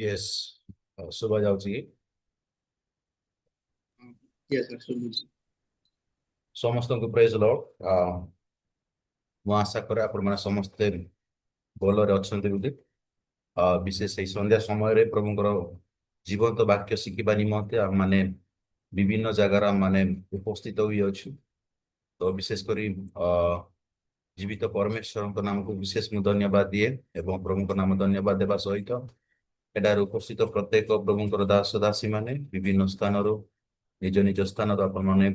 Yes ଶୁଭା ଯାଉଛି କି? Yes, absolutely. ସମସ୍ତଙ୍କୁ ପ୍ରେଜ ଲର୍ଡ। ମୁଁ ଆଶା କରେ ଆପଣମାନେ ସମସ୍ତେ ଭଲରେ ଅଛନ୍ତି ବୋଲି। ବିଶେଷ ଏହି ସନ୍ଧ୍ୟା ସମୟରେ ପ୍ରଭୁଙ୍କର ଜୀବନ୍ତ ବାକ୍ୟ ଶିଖିବା ନିମନ୍ତେ ଆମମାନେ ବିଭିନ୍ନ ଜାଗାରେ ଆମମାନେ ଉପସ୍ଥିତ ହୋଇଅଛୁ। ତ ବିଶେଷ କରି ଜୀବିତ ପରମେଶ୍ୱରଙ୍କ ନାମକୁ ବିଶେଷ ମୁଁ ଧନ୍ୟବାଦ ଦିଏ ଏବଂ ପ୍ରଭୁଙ୍କ ନାମ ଧନ୍ୟବାଦ ଦେବା ସହିତ ଏଠାରେ ଉପସ୍ଥିତ ପ୍ରତ୍ୟେକ ପ୍ରଭୁଙ୍କର ଦାସ ଦାସୀ ମାନେ ବିଭିନ୍ନ ସ୍ଥାନରୁ ନିଜ ନିଜ ସ୍ଥାନରୁ ଆପଣମାନେ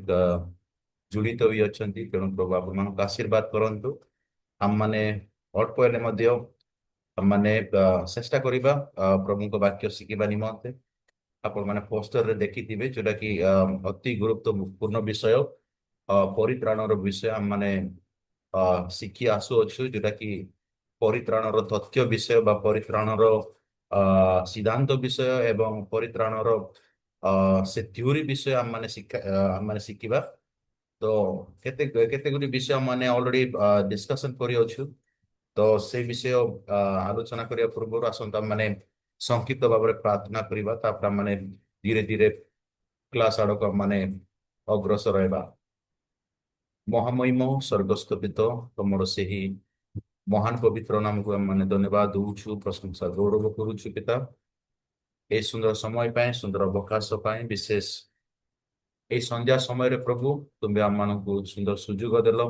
ଜୁଡ଼ିତ ହୋଇ ଅଛନ୍ତି। ତେଣୁ ପ୍ରଭୁ ଆପଣମାନଙ୍କୁ ଆଶୀର୍ବାଦ କରନ୍ତୁ। ଆମମାନେ ଅଳ୍ପ ହେଲେ ମଧ୍ୟ ଆମମାନେ ଚେଷ୍ଟା କରିବା ପ୍ରଭୁଙ୍କ ବାକ୍ୟ ଶିଖିବା ନିମନ୍ତେ। ଆପଣମାନେ ପୋଷ୍ଟରରେ ଦେଖିଥିବେ ଯୋଉଟା କି ଅତି ଗୁରୁତ୍ୱପୂର୍ଣ୍ଣ ବିଷୟ, ପରିତ୍ରାଣର ବିଷୟ ଆମମାନେ ଶିଖି ଆସୁଅଛୁ, ଯୋଉଟା କି ପରିତ୍ରାଣର ତଥ୍ୟ ବିଷୟ ବା ପରିତ୍ରାଣର ସିଦ୍ଧାନ୍ତ ବିଷୟ ଏବଂ ପରିତ୍ରାଣର ସେ ଥ୍ୟୁରି ବିଷୟ ଆମମାନେ ଶିଖିବା। ତ କେତେ ଗୁଡ଼ିଏ ବିଷୟ ମାନେ ଅଲରେଡି ଡିସ୍କସନ କରିଅଛୁ। ତ ସେ ବିଷୟ ଆଲୋଚନା କରିବା ପୂର୍ବରୁ ଆସନ୍ତା ମାନେ ସଂକ୍ଷିପ୍ତ ଭାବରେ ପ୍ରାର୍ଥନା କରିବା, ତାପରେ ମାନେ ଧୀରେ ଧୀରେ କ୍ଲାସ୍ ଆଡ଼କୁ ମାନେ ଅଗ୍ରସର ହେବା। ମହାମହିମ ସ୍ୱର୍ଗସ୍ଥ ପିତ ତମର ସେହି ମହାନ ପବିତ୍ର ନାମକୁ ଆମେ ଧନ୍ୟବାଦ ଦଉଛୁ, ପ୍ରଶଂସା ଗୌରବ କରୁଛୁ ପିତା, এই ସୁନ୍ଦର ସମୟ ପାଇଁ, ସୁନ୍ଦର ଅବକାଶ ପାଇଁ। ବିଶେଷ এই ସନ୍ଧ୍ୟା ସମୟରେ ପ୍ରଭୁ ତୁମେ ଆମମାନଙ୍କୁ ସୁନ୍ଦର ସୁଯୋଗ ଦେଲ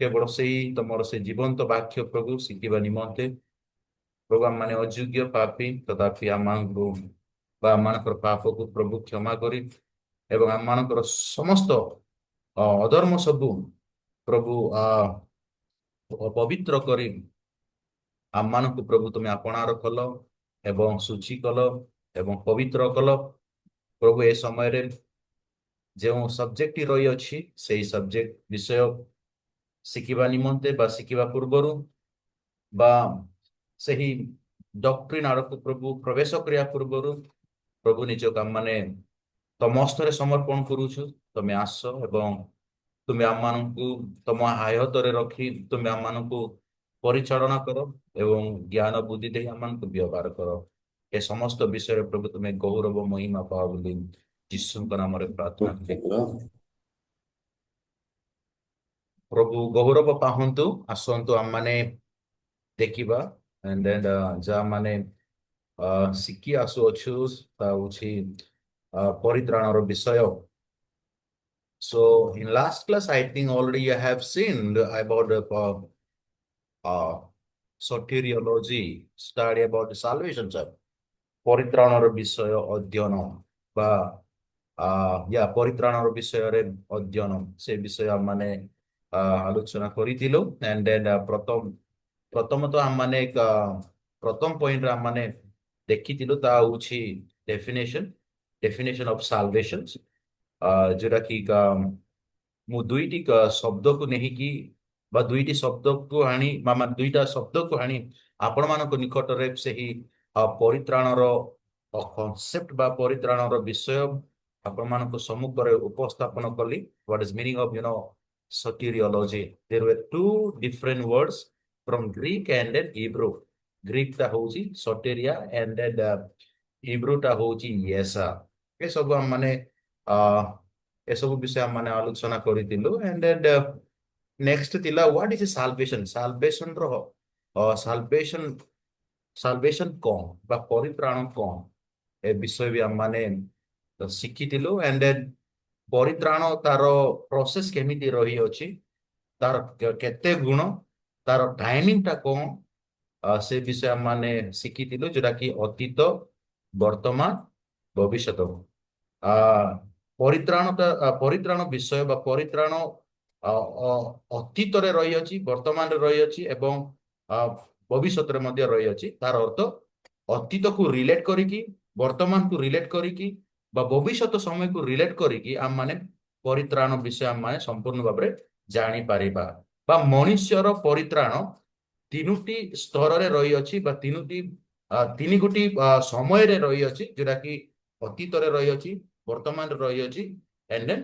କେବଳ ସେଇ ତମର ସେ ଜୀବନ୍ତ ବାକ୍ୟ ପ୍ରଭୁ ଶିଖିବା ନିମନ୍ତେ। ପ୍ରଭୁ ଆମମାନେ ଅଯୋଗ୍ୟ ପାପୀ, ତଥାପି ଆମମାନଙ୍କୁ ବା ଆମମାନଙ୍କର ପାପକୁ ପ୍ରଭୁ କ୍ଷମା କରି ଏବଂ ଆମମାନଙ୍କର ସମସ୍ତ ଅଧର୍ମ ସବୁ ପ୍ରଭୁ ପବିତ୍ର କରି ଆମମାନଙ୍କୁ ପ୍ରଭୁ ତୁମେ ଆପଣାର କଲ ଏବଂ ଶୁଚି କଲ ଏବଂ ପବିତ୍ର କଲ। ପ୍ରଭୁ ଏ ସମୟରେ ଯେଉଁ ସବଜେକ୍ଟଟି ରହିଅଛି ସେଇ ସବଜେକ୍ଟ ବିଷୟ ଶିଖିବା ନିମନ୍ତେ ବା ଶିଖିବା ପୂର୍ବରୁ ବା ସେହି ଡକ୍ଟ୍ରିନ୍ ଆଡ଼କୁ ପ୍ରଭୁ ପ୍ରବେଶ କରିବା ପୂର୍ବରୁ ପ୍ରଭୁ ନିଜକୁ ଆମମାନେ ତମ ହସ୍ତରେ ସମର୍ପଣ କରୁଛୁ। ତମେ ଆସ ଏବଂ ତୁମେ ଆମମାନଙ୍କୁ ତମ ଆୟତରେ ରଖି ତୁମେ ଆମମାନଙ୍କୁ ପରିଚାଳନା କର ଏବଂ ଜ୍ଞାନ ବୁଦ୍ଧି ଦେଇ ଆମମାନଙ୍କୁ ବ୍ୟବହାର କର। ଏ ସମସ୍ତ ବିଷୟରେ ପ୍ରଭୁ ତୁମେ ଗୌରବ ମହିମା ପାଅ ବୋଲି ଯୀଶୁଙ୍କ ନାମରେ ପ୍ରାର୍ଥନା କରେ। ପ୍ରଭୁ ଗୌରବ ପାହନ୍ତୁ। ଆସନ୍ତୁ ଆମମାନେ ଦେଖିବା ଯାହା ମାନେ ଶିଖି ଆସୁଅଛୁ ତା ହେଉଛି ପରିତ୍ରାଣର ବିଷୟ। So in last class, I think already you have seen about the soteriology, study about the salvation, sir. ପରିତ୍ରାଣର ବିଷୟ ଅଧ୍ୟୟନ ବା ପରିତ୍ରାଣର ବିଷୟରେ ଅଧ୍ୟୟନ ସେ ବିଷୟ ଆମମାନେ ଆଲୋଚନା କରିଥିଲୁ। and then ପ୍ରଥମତଃ ଆମମାନେ ପ୍ରଥମ ପଏଣ୍ଟରେ ଆମମାନେ ଦେଖିଥିଲୁ ତା ହେଉଛି ଡେଫିନେସନ ଅଫ ସାଲଭେସନ, ଯୋଉଟା କି ମୁଁ ଦୁଇଟି ଶବ୍ଦକୁ ନେଇକି ବା ଦୁଇଟି ଶବ୍ଦକୁ ଆଣି ଦୁଇଟା ଶବ୍ଦକୁ ଆଣି ଆପଣମାନଙ୍କ ନିକଟରେ ସେହି ପରିତ୍ରାଣର କନସେପ୍ଟ ବା ପରିତ୍ରାଣର ବିଷୟ ଆପଣମାନଙ୍କ ସମ୍ମୁଖରେ ଉପସ୍ଥାପନ କଲି। What is meaning of soteriology? There were two different words from Greek and then Hebrew. Greek ଟା ହେଉଛି soteria and then Hebrew ଟା ହେଉଛି yesa। ଏସବୁ ଆମମାନେ ଏସବୁ ବିଷୟ ଆମମାନେ ଆଲୋଚନା କରିଥିଲୁ। and then next ଥିଲା what is salvation? ସାଲଭେସନ କଣ ବା ପରିତ୍ରାଣ କଣ ଏ ବିଷୟ ବି ଆମମାନେ ଶିଖିଥିଲୁ। and then ପରିତ୍ରାଣ ତାର ପ୍ରୋସେସ କେମିତି ରହିଅଛି, ତାର କେତେ ଗୁଣ, ତାର ଟାଇମିଂ ଟା କଣ, ସେ ବିଷୟ ଆମମାନେ ଶିଖିଥିଲୁ, ଯୋଉଟା କି ଅତୀତ, ବର୍ତ୍ତମାନ, ଭବିଷ୍ୟତ। ପରିତ୍ରାଣ ବିଷୟ ବା ପରିତ୍ରାଣ ଅତୀତରେ ରହିଅଛି, ବର୍ତ୍ତମାନରେ ରହିଅଛି ଏବଂ ଭବିଷ୍ୟତରେ ମଧ୍ୟ ରହିଅଛି। ତାର ଅର୍ଥ ଅତୀତକୁ ରିଲେଟ କରିକି, ବର୍ତ୍ତମାନକୁ ରିଲେଟ କରିକି ବା ଭବିଷ୍ୟତ ସମୟକୁ ରିଲେଟ କରିକି ଆମମାନେ ପରିତ୍ରାଣ ବିଷୟ ଆମମାନେ ସମ୍ପୂର୍ଣ୍ଣ ଭାବରେ ଜାଣିପାରିବା। ବା ମନୁଷ୍ୟର ପରିତ୍ରାଣ ତିନୋଟି ସ୍ତରରେ ରହିଅଛି ବା ତିନି ଗୋଟି ସମୟରେ ରହିଅଛି, ଯୋଉଟା କି ଅତୀତରେ ରହିଅଛି, ବର୍ତ୍ତମାନରେ ରହିଅଛି and then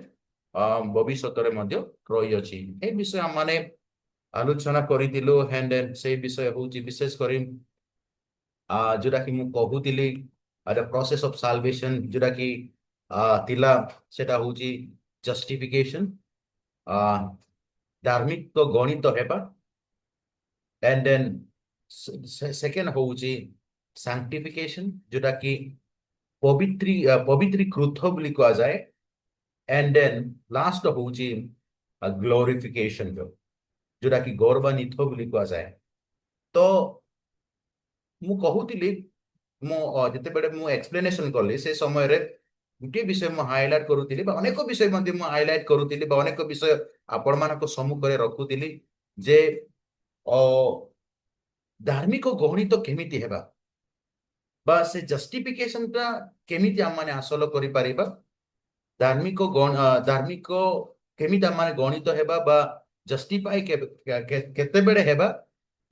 ଭବିଷ୍ୟତରେ ମଧ୍ୟ ରହିଅଛି। ଏ ବିଷୟ ଆମମାନେ ଆଲୋଚନା କରିଥିଲୁ। and then ସେଇ ବିଷୟ ହେଉଛି ବିଶେଷ କରି जोटा कि मु कहूतिली द प्रोसेस ऑफ साल्वेशन जोटा कि तिला सेटा होची जस्टिफिकेशन, धार्मिक तो गणित हेबा, एंड देन सेकेंड होची सैंक्टिफिकेशन जोटा कि पवित्रीकृत बोली कहा जाए, एंड देन लास्ट होची ग्लोरिफिकेशन जोटा कि गौरवान्वित बोली कहा जाए। तो मु कहूतिली मु जेतेबेले मु एक्सप्लेनेशन कली से समय रे गोटे विषय मु हाइलाइट करूतिली बा अनेक विषय मध्ये मु हाइलाइट करूतिली बा अनेक विषय आपण मानको सम्मुख रे रखुतिली जे अ धार्मिक गणित केमिति हेबा बा से जस्टिफिकेशन टा केमिति हम माने हासिल करि परिबा, धार्मिक केमिति हम माने गणित हेबा बा जस्टिफाई केते बेले हेबा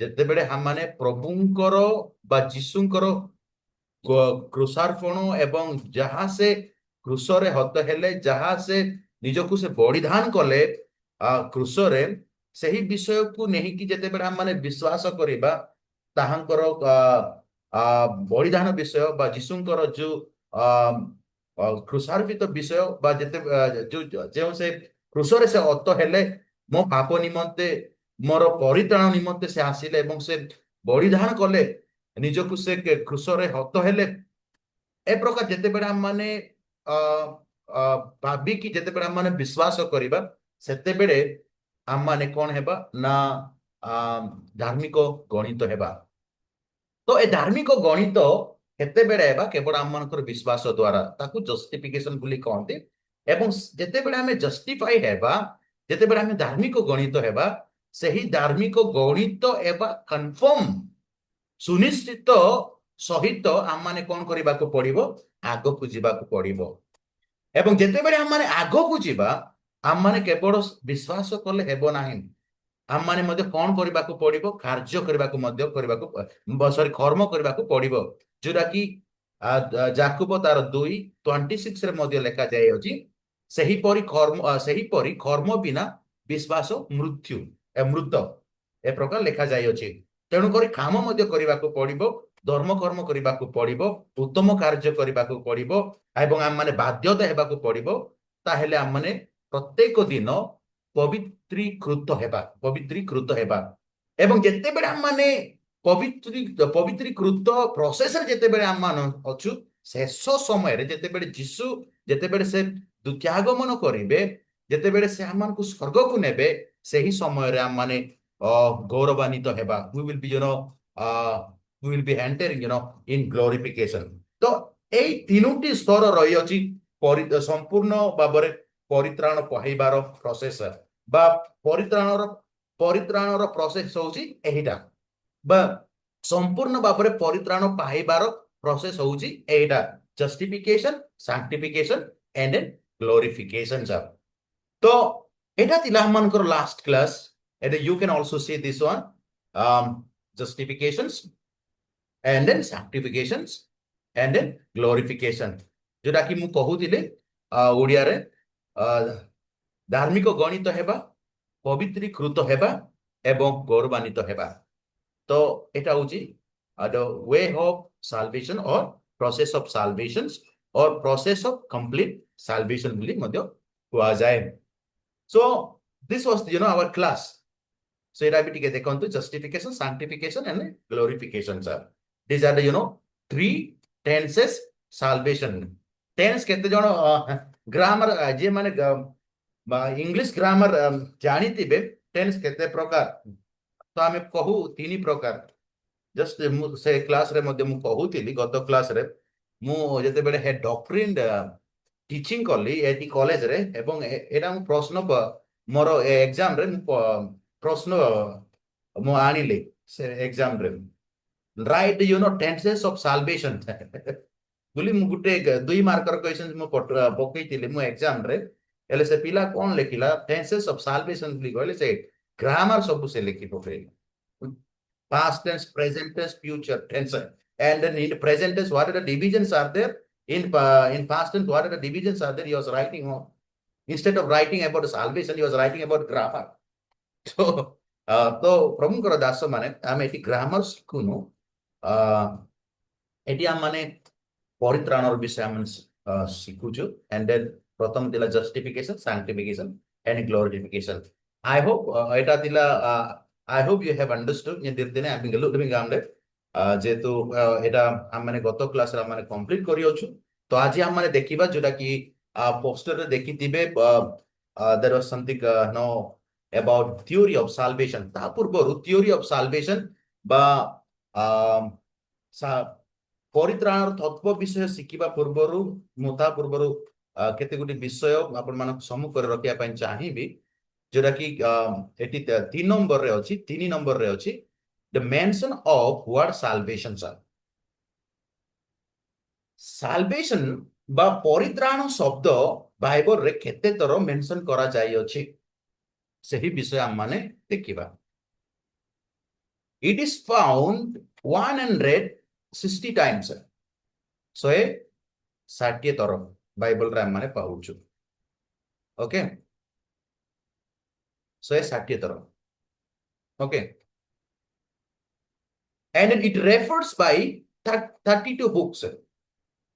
जेते बेले हम माने प्रभुंकर बा जीसुंकर क्रुशार्पण एवं जहाँ से क्रुशरे हत हेले जहाँ से निजकु से बलिदान कले क्रुशरे सही विषय को नहीं कि जेते बेले हम माने विश्वास करिबा ताहांकर बलिदान विषय बा जीसुंकर जो क्रुशार्पित विषय बा जेते जो जो से क्रुशरे से हत हेले मो पाप निमंते मोर परित्राण निमंते से आसिले एवं से बलिदान कले निजकु से क्रुशरे हत हेले ए प्रकार जेते बेले हम माने भाबी कि जेते बेले हम माने विश्वास करिबा सेते बेले हम माने कोन हेबा ना धार्मिक गणित हेबा। तो ए धार्मिक गणित केते बेले हेबा केवल हम मानकर विश्वास द्वारा ताकू जस्टिफिकेशन बोली कहते, एवं जेते बेले हमें जस्टिफाई हेबा जेते बेले हमें धार्मिक गणित हेबा सही धार्मिक गणित एबा कंफर्म सुनिश्चित सहित आम माने कौन करबा को पड़िबो आगो को जीवा को पड़िबो, एवं जेते बेले हम माने आगो को जीवा आम माने केवल विश्वास कले हेबो नाही, आम माने मध्ये कौन करबा को पड़िबो कार्य करबा को मध्ये करबा को सॉरी कर्म करबा को पड़िबो जोरा कि जाकुब तार 2:26 रे मध्ये लेखा जाय अछि सही परी कर्म बिना विश्वास मृत्यु मृत ए प्रकार लेखा जाय अछि। तेणु करी काम मध्ये करबा को पड़िबो धर्म कर्म करबा को पड़िबो उत्तम कार्य करबा को पड़िबो एवं आम माने बाध्यता हेबा को पड़िबो ताहेले आम माने प्रत्येक दिन पवित्रीकृत हेबा एवं जेते बेले हम माने पवित्रीकृत प्रोसेस रे जेते बेले हम मान अछु शेष समय रे जेते बेले यीशु जेते बेले से द्वितीयागमन करिवे जेते बेले से हम को स्वर्ग को नेबे सही समय रे हम माने गौरवान्वित हेबा we will be we will be entering in glorification. तो एई तीनोटी स्तर रही अछि संपूर्ण भाबरे परित्राण पाइबार प्रोसेस बा परित्राणर प्रोसेस होची एहिटा बा संपूर्ण भाबरे परित्राण पाइबार प्रोसेस होची एहिटा जस्टिफिकेशन सैंक्टिफिकेशन एंड ग्लोरिफिकेशन सब। तो एटा तिला हमनकर last class and you can also see this one justifications and then sanctifications and then glorification जोटा कि मु कहूतिले ओडिया रे धार्मिक गणित हेबा पवित्रीकृत हेबा एवं गौरवान्वित हेबा। तो एटा होची द वे ऑफ साल्वेशन और प्रोसेस ऑफ साल्वेशंस और प्रोसेस ऑफ कंप्लीट साल्वेशन बोली मध्ये हुआ जाए। So this was our class. So it will be देखंतु justification, sanctification and glorification sir. These are the three tenses salvation. Tense केते जण grammar जे माने इंग्लिश ग्रामर जानिथिबे टेंस केते प्रकार तो आमे कहू तीन प्रकार जस्ट से क्लास रे मध्ये मु कहूतिली गत क्लास रे मु जेते बेले हे डॉक्ट्रिन टीचिंग करली एटी कॉलेज रे एवं एटा मु प्रश्न मोर एग्जाम रे प्रश्न मु आनिले से एग्जाम रे राइट टेंसेस ऑफ साल्वेशन बोली मु गुटे 2 मार्कर क्वेश्चन मु पकईतिले मु एग्जाम रे एले से पिला कोन लेखिला टेंसेस ऑफ साल्वेशन बोली कहले से ग्रामर सब से लिखि पकई past tense present tense future tense and then in present tense what are the divisions are there in past tense what are the divisions are there he was writing on instead of writing about salvation he was writing about grammar। तो प्रभुंकर दास माने आमे eighty grammar शिखुनु এটি মানে পরিত্রাণর বিষয়ে আমি শিখুଛୁ and then প্রথম ଥିଲା justification sanctification and glorification. I hope এটা ଥିଲା I hope you have understood যে দিনে আমি গেলু তুমি গামলে যেহেতু এটা ଆମେ ଗତ କ୍ଲାସରେ ଆମେ କମ୍ପ୍ଲିଟ କରିଅଛୁ ତ ଆଜି ଆମେ ଦେଖିବା ଯୋଉଟା କି ପୋଷ୍ଟରରେ ଦେଖିଥିବେ there was something no about theory of salvation. ତା ପୂର୍ବରୁ theory of salvation বা ପରିତ୍ରାଣର ତତ୍ତ୍ୱ ବିଷୟ ଶିଖିବା ପୂର୍ବରୁ ମୁଁ ତା ପୂର୍ବରୁ କେତେ ଗୋଟି ବିଷୟ ଆପଣମାନଙ୍କ ସମ୍ମୁଖରେ ରଖିବା ପାଇଁ ଚାହିଁବି ଯୋଉଟା କି ଏଠି 3 ନମ୍ବରରେ ଅଛି the mention of what salvation are. salvation বা ପରିତ୍ରାଣ ଶବ୍ଦ ବାଇବଲରେ କେତେ ଥର ମେନସନ କରାଯାଇଅଛି ସେହି ବିଷୟ ଆମମାନେ ଦେଖିବା. It is found 160 times. 160 ଥର ବାଇବଲରେ ଆମମାନେ ପାଉଛୁ. ଓକେ 160 ଥର. Okay, and it refers by 32 books.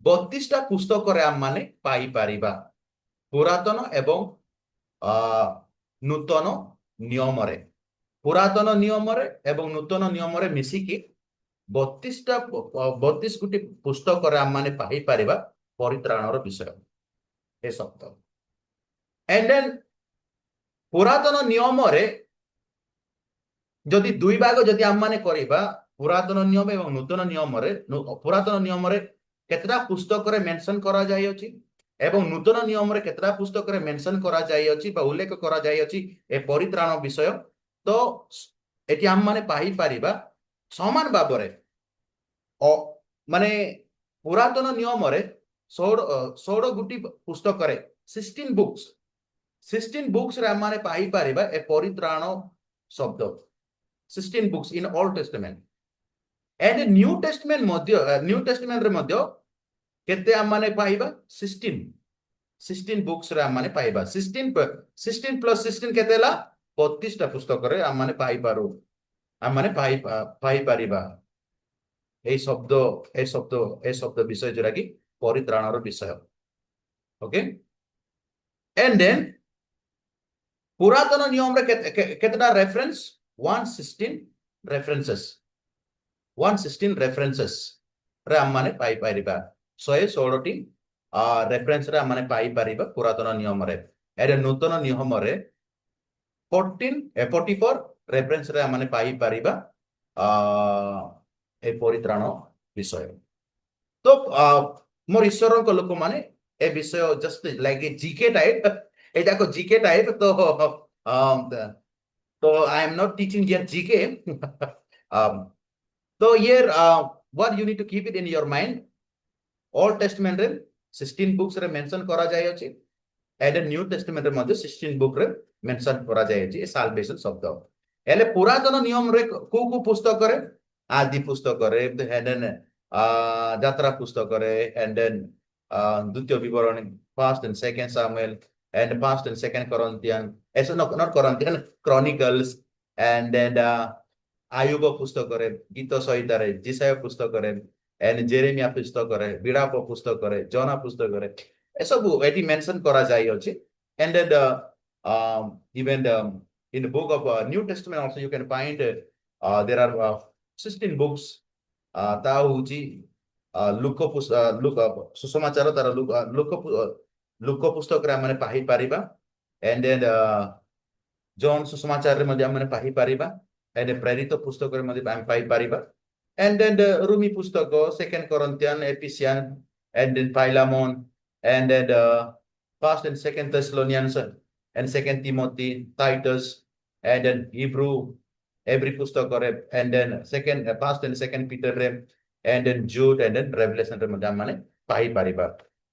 32ଟା ପୁସ୍ତକରେ ଆମମାନେ ପାଇପାରିବା ପୁରାତନ ଏବଂ ନୂତନ ନିୟମରେ. ପୁରାତନ ନିୟମରେ ଏବଂ ନୂତନ ନିୟମରେ ମିଶିକି 32 ଗୋଟି ପୁସ୍ତକରେ ଆମମାନେ ପାଇପାରିବା ପରିତ୍ରାଣର ବିଷୟ ଏ ଶବ୍ଦ. and then ପୁରାତନ ନିୟମରେ ଯଦି ଦୁଇ ଭାଗ ଯଦି ଆମମାନେ କରିବା ପୁରାତନ ନିୟମ ଏବଂ ନୂତନ ନିୟମରେ ପୁରାତନ ନିୟମରେ କେତେଟା ପୁସ୍ତକରେ ମେନସନ କରାଯାଇଅଛି ଏବଂ ନୂତନ ନିୟମରେ କେତେଟା ପୁସ୍ତକରେ ମେନସନ କରାଯାଇଅଛି ବା ଉଲ୍ଲେଖ କରାଯାଇଅଛି ଏ ପରିତ୍ରାଣ ବିଷୟ ତ ଏଠି ଆମମାନେ ପାଇପାରିବା ସମାନ ଭାବରେ ମାନେ ପୁରାତନ ନିୟମରେ 16 ଗୋଟି ପୁସ୍ତକରେ 16 ବୁକ୍ସ ରେ ଆମମାନେ ପାଇପାରିବା ଏ ପରିତ୍ରାଣ ଶବ୍ଦ 16 books in Old Testament and New Testament ରେ ମଧ୍ୟ କେତେ ଆମମାନେ ପାଇବା 16 books ରେ ଆମମାନେ ପାଇବା 16 plus 16 କେତେ ହେଲା 32ଟା ପୁସ୍ତକରେ ଆମମାନେ ପାଇପାରିବା এই শব্দ বিষয় যেটা কি পরিত্রাণর বিষয়. ওকে and then পুরাতন নিয়মরে কেতেটা রেফারেন্স 116 references রে আমমানে পাইপারিবা 116টি রেফারেন্স রে আমমানে পাইপারিবা পুরাতন নিয়মরে. এর নূতন নিয়মরে 44 রেফারেন্স রে আমমানে পাইপারিবা এই পরিত্রাণ বিষয়. তো মোর ঈশ্বরଙ୍କ ଲୋକମାନେ ଏ ବିଷୟ just like a GK type ଏଟାକୁ GK type so I am not teaching here GK. So here what you need to keep it in your mind, Old Testament ରେ 16 books ରେ mention କରାଯାଇଅଛି and New Testament ରେ ମଧ୍ୟ 16 book ରେ mention କରାଯାଇଅଛି ଏ salvation ଶବ୍ଦ. ହେଲେ ପୁରାତନ ନିୟମରେ କୋଉ ପୁସ୍ତକରେ ଆଦି ପୁସ୍ତକରେ and then ଯାତ୍ରା ପୁସ୍ତକରେ and then ଦ୍ୱିତୀୟ ବିବରଣୀ first and second Samuel and first and second Corinthians, not Corinthians, Chronicles, and then Ayub ପୁସ୍ତକରେ ଗୀତ ସହିତାରେ ଜିସାୟ ପୁସ୍ତକରେ and ଜେରେମିୟା ପୁସ୍ତକରେ ବିଳାପ ପୁସ୍ତକରେ ଜନା ପୁସ୍ତକରେ ଏସବୁ ଏଠି ମେନସନ କରାଯାଇଅଛି. and then even in the book of New Testament also you can find there are 16 books. ତା ହଉଛି ଲୁକ ସୁସମାଚାର ତାର ଲୁକ ପୁସ୍ତକରେ ଆମେ ପାଇପାରିବା and then ଜନ ସୁସମାଚାରରେ ମଧ୍ୟ ଆମେ ପାଇପାରିବା and ପ୍ରେରିତ ପୁସ୍ତକରେ ମଧ୍ୟ ଆମେ ପାଇପାରିବା and then ରୋମୀ ପୁସ୍ତକ second କରନ୍ଥିଆନ ଏଫିସିଆନ and then Philemon and then first and second Thessalonians and second Timothy, Titus and then Hebrew every ପୁସ୍ତକରେ and then first and second Peter ରେ and then Jude and then Revelation ରେ ମଧ୍ୟ ଆମେ ପାଇପାରିବା.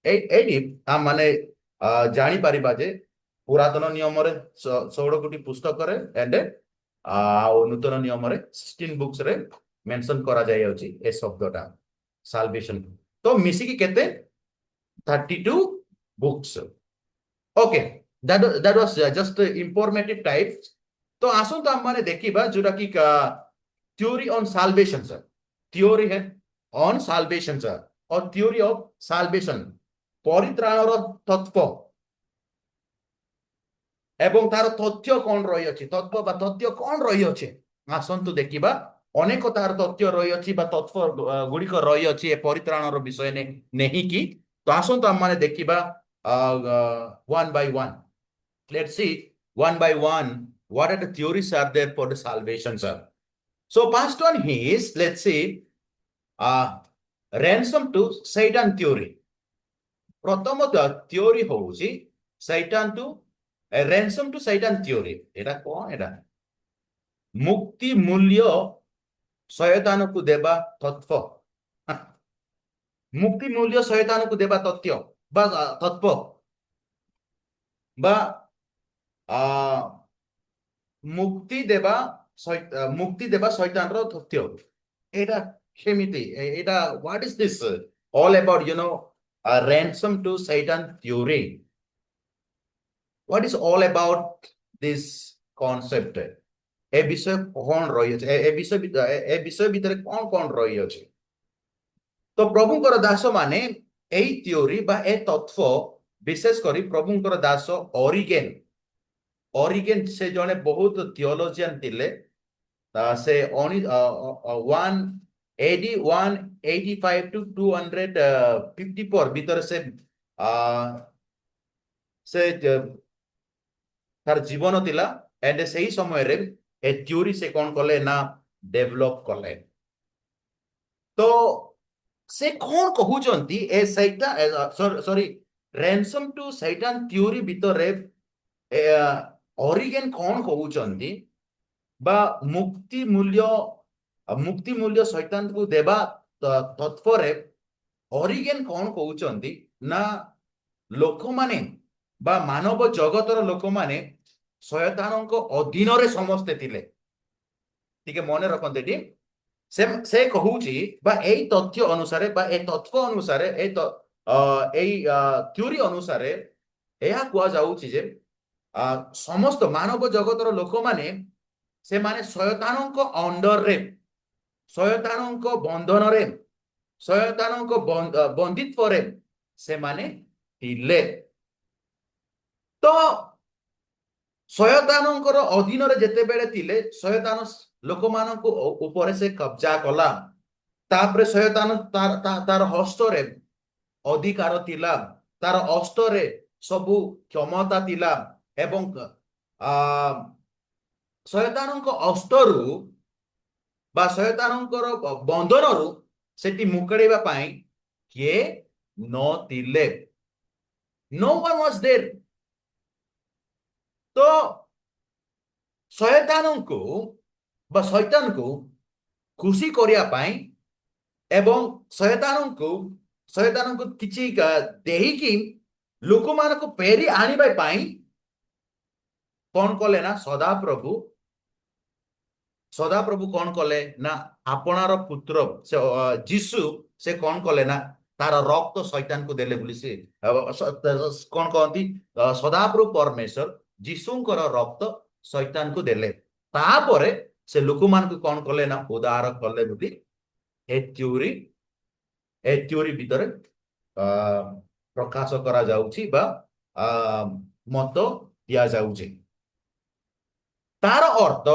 ଏଇଠି ଆମେ ଜାଣିପାରିବା ଯେ ପୁରାତନ ନିୟମରେ 16 ଗୋଟି ପୁସ୍ତକରେ and ଆଉ ନୂତନ ନିୟମରେ 16 ବୁକ୍ସ ରେ ମେନସନ କରାଯାଇଅଛି ଏ ଶବ୍ଦଟା ସାଲଭେସନ. ତ ମିଶିକି କେତେ 32 books. Okay that was just informative type. तो आसंत हमने देखिबा जोटा कि theory on salvation sir theory है on salvation sir or theory of salvation ପରିତ୍ରାଣର ତତ୍ତ୍ୱ ଏବଂ ତାର ତଥ୍ୟ କଣ ରହିଅଛି ତତ୍ତ୍ୱ ବା ତଥ୍ୟ କଣ ରହିଅଛି ଆସନ୍ତୁ ଦେଖିବା ଅନେକ ତାର ତଥ୍ୟ ରହିଅଛି ବା ତତ୍ତ୍ୱ ଗୁଡ଼ିକ ରହିଅଛି ଏ ପରିତ୍ରାଣର ବିଷୟ ନେଇକି ତ ଆସନ୍ତୁ ଆମମାନେ ଦେଖିବା one by one. Let's see one by one what are the theories are there for the salvation sir. So first one is let's see ransom to Satan theory. প্রথম theory হଉଛି Satan to ransom to Satan theory. এটা কোন এটা মুক্তি মূল্য শয়তানକୁ ଦେବା ତତ୍ତ୍ୱ ମୁକ୍ତି ମୂଲ୍ୟ ଶୟତାନକୁ ଦେବା ତଥ୍ୟ ବା ତତ୍ତ୍ୱ ବା ମୁକ୍ତି ଦେବା ଶୟତାନର ତଥ୍ୟ এটা କେମିତି এটা what is this all about ransom to Satan theory. What is all about this concept? ए विषय कौन रही है ए विषय भीतर कौन कौन रही है तो प्रभुंकर दास माने एई थ्योरी बा ए तत्व विशेष करी प्रभुंकर दास ओरिगेन से जने बहुत थियोलॉजियन थिले से 185 to 254 भीतर से तार जीवन थिला एंड सही समय रे ए थ्योरी से कौन कले ना डेवलप कले तो से कौन कहउचंती ए सैटान सॉरी रैंसम टू सैटान थ्योरी भीतर ओरिगेन कौन कहउचंती बा मुक्ति मूल्य शैतान को देवा तत्व रे ओरिगेन कौन कहउचंती ना लोक माने बा मानव जगतर लोक माने शयतानक अधीन रे समस्ते थिले ठीक मने रखते टी से कहूची बा ए तथ्य अनुसार बा ए तत्व अनुसार ए थ्योरी अनुसार एहा कुआ जाउची जे समस्त मानव जगतर लोक माने से माने शयतानक अंडर रे शयतानक बंधन रे शयतानक बंदित्व रे से माने थिले तो शयतानकर अधीन रे जेते बेले थिले शयतान लोक मानक ऊपर से कब्जा कला तापरे शयतान तार हस्त रे अधिकार थिला तार हस्त रे सबु क्षमता थिला एवं शयतानक हस्तरु बा शयतानकर बंधनरु सेठी मुकड़ेबा पई के न थिले नो वन वाज देयर तो शयतान को बा शैतान को खुशी करिया पाई एवं शयतान को किछि देही कि लोक मान को पेरी आनिबा पाई कौन कले ना सदा प्रभु कौन कले ना आपनार पुत्र से जीसु से कौन कले ना तार रक्त शैतान को देले बोली से कौन कहती सदाप्रभु परमेश्वर जीशुंकर रक्त शैतान को देले तापरे से लोक मान को कौन कले ना उदार कले बोली ए थ्योरी भीतर प्रकाश करा जाउची बा मत दिया जाउची तार अर्थ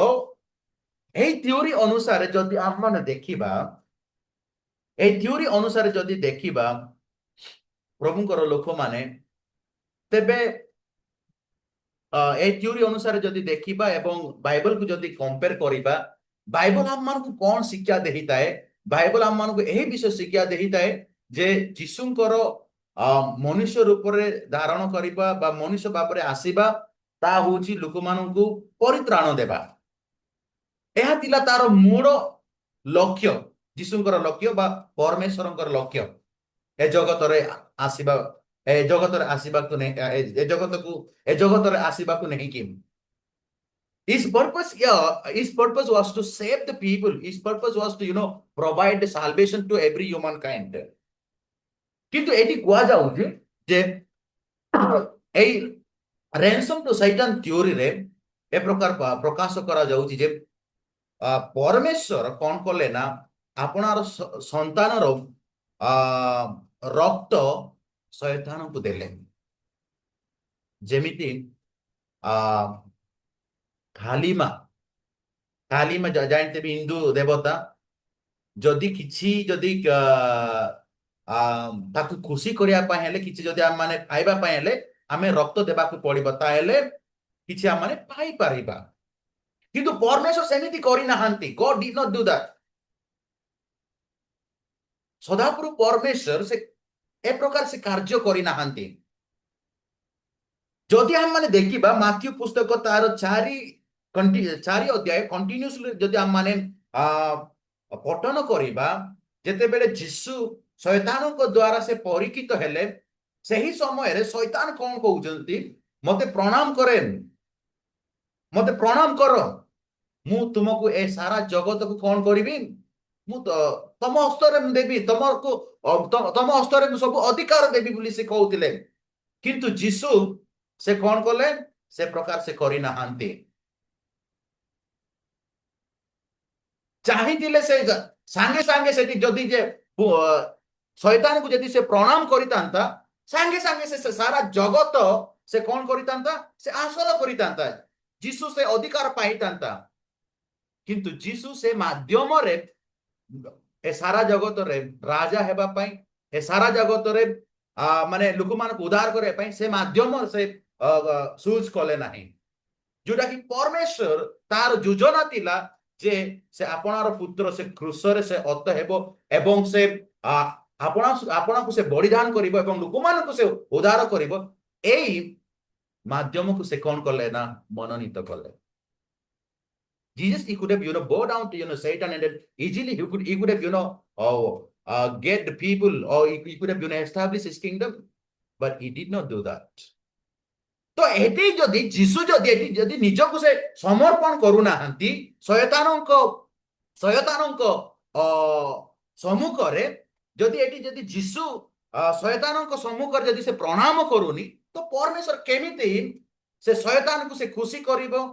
ए थ्योरी अनुसार जदि हम माने देखिबा ए थ्योरी अनुसार जदि देखिबा प्रभुंकर लोक माने तेबे ए थ्योरी अनुसार जदि देखिबा एवं बाइबल को जदि कंपेयर करिबा बाइबल हम मान को कौन शिक्षा देहिता है बाइबल हम मान को एही विषय शिक्षा देहिता है जे जीशुंकर मनुष्य रूप रे धारण करिबा बा मनुष्य बापरे आसीबा ता होची लोक मान को परित्राण देबा एहा तिला तार मूल लक्ष्य जीशुंकर लक्ष्य बा परमेश्वरंकर लक्ष्य ए जगत रे आसीबा ए जगत रे आसीबा को नहीं ए जगत रे आसीबा को नहीं कि his purpose was to save the people his purpose was to provide salvation to every humankind किंतु एटी कुआ जाउची जे ए ransom to Satan theory रे ए प्रकार प्रकाश करा जाउची जे परमेश्वर कौन कले ना आपणार संतानर रक्त शैतान को देले जेमिति कालीमा कालीमा जानते भी हिंदू देवता जदि किछि जदि ताकू खुशी करिया पय हेले किछि जदि हम माने खाइबा पय हेले आमे रक्त देबा को पड़िबो ताहेले किछि हम माने पाई पारिबा किंतु परमेश्वर सेमिति करि नाहंती God did not do that सदापुर परमेश्वर से ए प्रकार से कार्य करि नाहंती जदि हम माने देखिबा माथ्यू पुस्तक तार 4 अध्याय कंटिन्यूअसली जदि हम माने पठन करिबा जेते बेले यीशु शैतान को द्वारा से परिचित हेले सही समय रे शैतान कोन कहउजंती मते प्रणाम करो मु तुमको ए सारा जगत को कोन करिबी मु तो तम हस्तर में देबी तुमको तम हस्तर में सब अधिकार देबी बोली से कहउतिले किंतु यीशु से कोन कले से प्रकार से करि नाहंती चाहिए से सांगे सांगे से जदि जे शैतान को जदि से प्रणाम करितांता सांगे सांगे से सारा जगत से कौन करितांता से हासिल करितांता यीशु से अधिकार पाइतांता किंतु यीशु से माध्यम रे ए सारा जगत रे राजा हेबा पई ए सारा जगत रे माने लोक मान को उद्धार करे पई से माध्यम से सूज कले नाही जोटा कि परमेश्वर तार योजना थिला जे से आपणार पुत्र से क्रूसरे से अत हेबो एवं से आपना को से बलिदान करिवो एवं लोक मान को से उद्धार करिवो एई माध्यम को से कोन करले ना मनोनीत करले Jesus he could have bow down to Satan and then easily he could have get the people or he could have establish his kingdom but he did not do that तो एटी जदि जीसु जदि eighty जदि निजको से समर्पण करू नाहंती शयतानंको सम्मुख रे जदि एटी जदि जीसु शयतानंको सम्मुख रे जदि से प्रणाम करूनी तो परमेश्वर केमिति से शयतान को से खुशी करिवो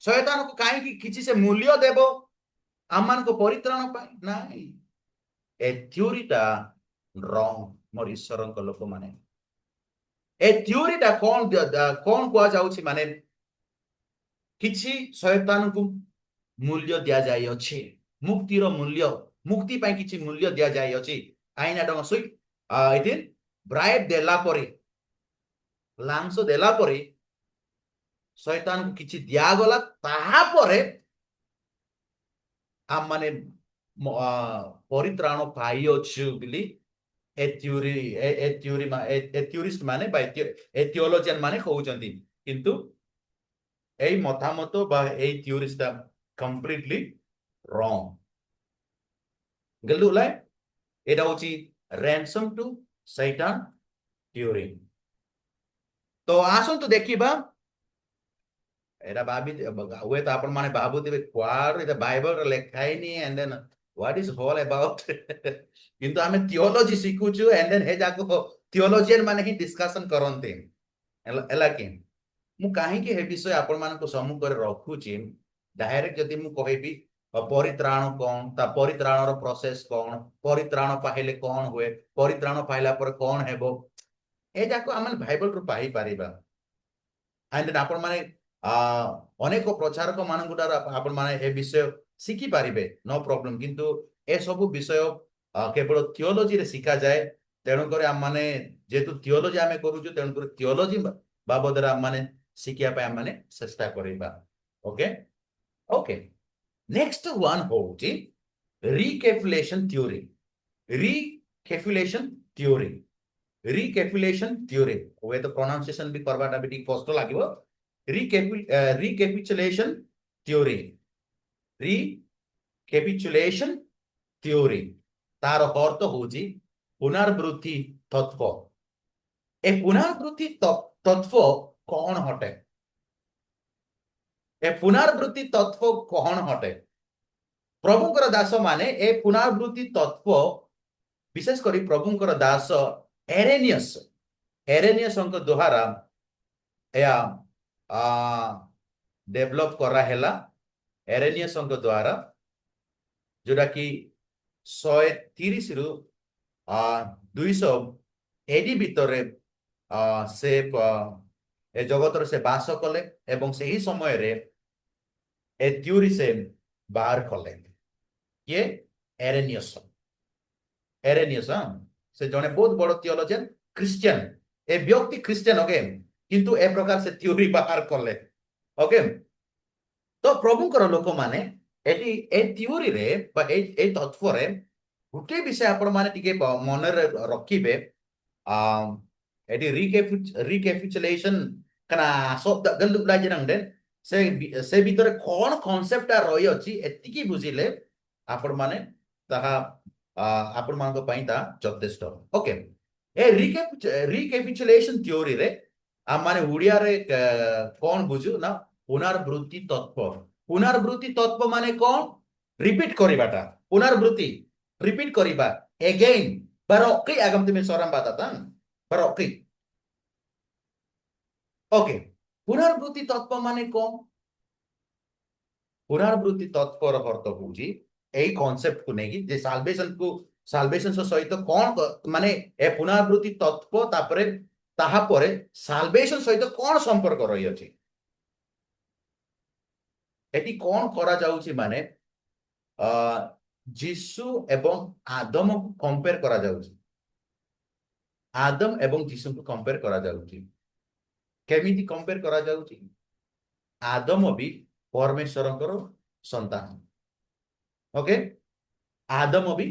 शयतान को काहे कि किछि से मूल्य देबो आमान को परित्राण पाई नाही ए थ्योरीटा रॉन्ग मोर ईश्वरन को लोक माने ए थ्योरीटा कोन को जाउछि माने किछि शैतान को मूल्य दिया जाय अछि मुक्तिर मूल्य मुक्ति पाई किछि मूल्य दिया जाय अछि आइना डंग सुई इथिन ब्राइब देला परे लांस देला परे शैतान को किछि दिया गला ताहा परे आ माने परित्राण पाई अछि बिली ए थ्योरिस्ट माने बाय ए थियोलॉजियन माने कहउचंती किंतु ए मतामत बा ए थ्योरिस्ट कंप्लीटली रॉन्ग गलुलाय एटा होची रैंसम टू शैतान थ्योरी तो आसन तो देखिबा एटा भाबी हुए तो आपण माने भाबुतिबे क्वार एटा बाइबल लेखाइनी and then what is all about किंतु आमे थियोलॉजी सिखुछु एंड देन हे जाको थियोलॉजियन माने ही डिस्कशन करनते एला कि मु काहे कि हे विषय आपण मान को सम्मुख रे रखुची डायरेक्ट जदि मु कहबी परित्राण कोन ता परित्राण रो प्रोसेस कोन परित्राण पाहिले कोन हुए परित्राण पाइला पर कोन हेबो ए जाको आमन बाइबल रो पाई परिबा एंड देन आपण माने अनेक प्रचारक मान गुडार आपण माने ए विषय शिखी पारिबे नो प्रॉब्लम किंतु ए सब विषय केवल थियोलॉजी रे शिखा जाए तेणु करे हम माने जेतु थियोलॉजी आमे करूछु तेणु करे थियोलॉजी बाबद हम माने शिखिया पे हम माने चेष्टा करिबा ओके ओके नेक्स्ट वन होची रिकैपुलेशन थ्योरी रिकैपुलेशन थ्योरी रिकैपुलेशन थ्योरी ओए तो प्रोनाउंसिएशन भी करबाटा भी ठीक कष्ट लागिवो recapitulation theory recapitulation theory तार अर्थ होची पुनर्वृत्ति तत्व ए पुनर्वृत्ति तत्व कौन हटे ए पुनर्वृत्ति तत्व कौन हटे प्रभुकर दास माने ए पुनर्वृत्ति तत्व विशेष करी प्रभुकर दास एरेनियस द्वारा या डेवलप करा हैला एरेनियस द्वारा जोटा कि 130 रु 200 एडी भितरे से ए जगतर से बास कले एवं सही समय रे ए थ्योरी से बाहर कले किए एरेनियस एरेनियस से जने बहुत बड़ थियोलॉजियन क्रिश्चियन ए व्यक्ति क्रिश्चियन ओके किंतु ए प्रकार से थ्योरी बाहर कले ओके तो प्रभुंकर लोक माने एटी ए थ्योरी रे बा ए तत्व रे गुटे विषय आपण माने टिके मन रे रखिबे एटी रिकैपिचुलेशन कना सब गलु लाज नंदे से भीतर कोन कांसेप्ट रही अछि एतिकी बुझिले आपण माने ताहा आपण मानको पई ता जथेष्ट ओके ए रिकैपिचुलेशन थ्योरी रे आ माने उड़िया रे कोन बुझु ना पुनर्वृत्ति तत्व माने कौन रिपीट करिबाटा पुनर्वृत्ति रिपीट करिबा अगेन बरोकि आगम तुम सोरम बाता बरोकि ओके पुनर्वृत्ति तत्व माने कौन पुनर्वृत्ति तत्व रो अर्थ होउची एई कांसेप्ट को नेकी जे साल्वेशन सहित कौन माने ए पुनर्वृत्ति तत्व तापरे ताहा परे साल्वेशन सहित कौन संपर्क रही अछि एटी कौन करा जाउची माने जीसु एवं आदम को कंपेयर करा जाउची आदम एवं जीसु को कंपेयर करा जाउची केमिति कंपेयर करा जाउची आदम भी परमेश्वरଙ୍କର संतान ओके आदम भी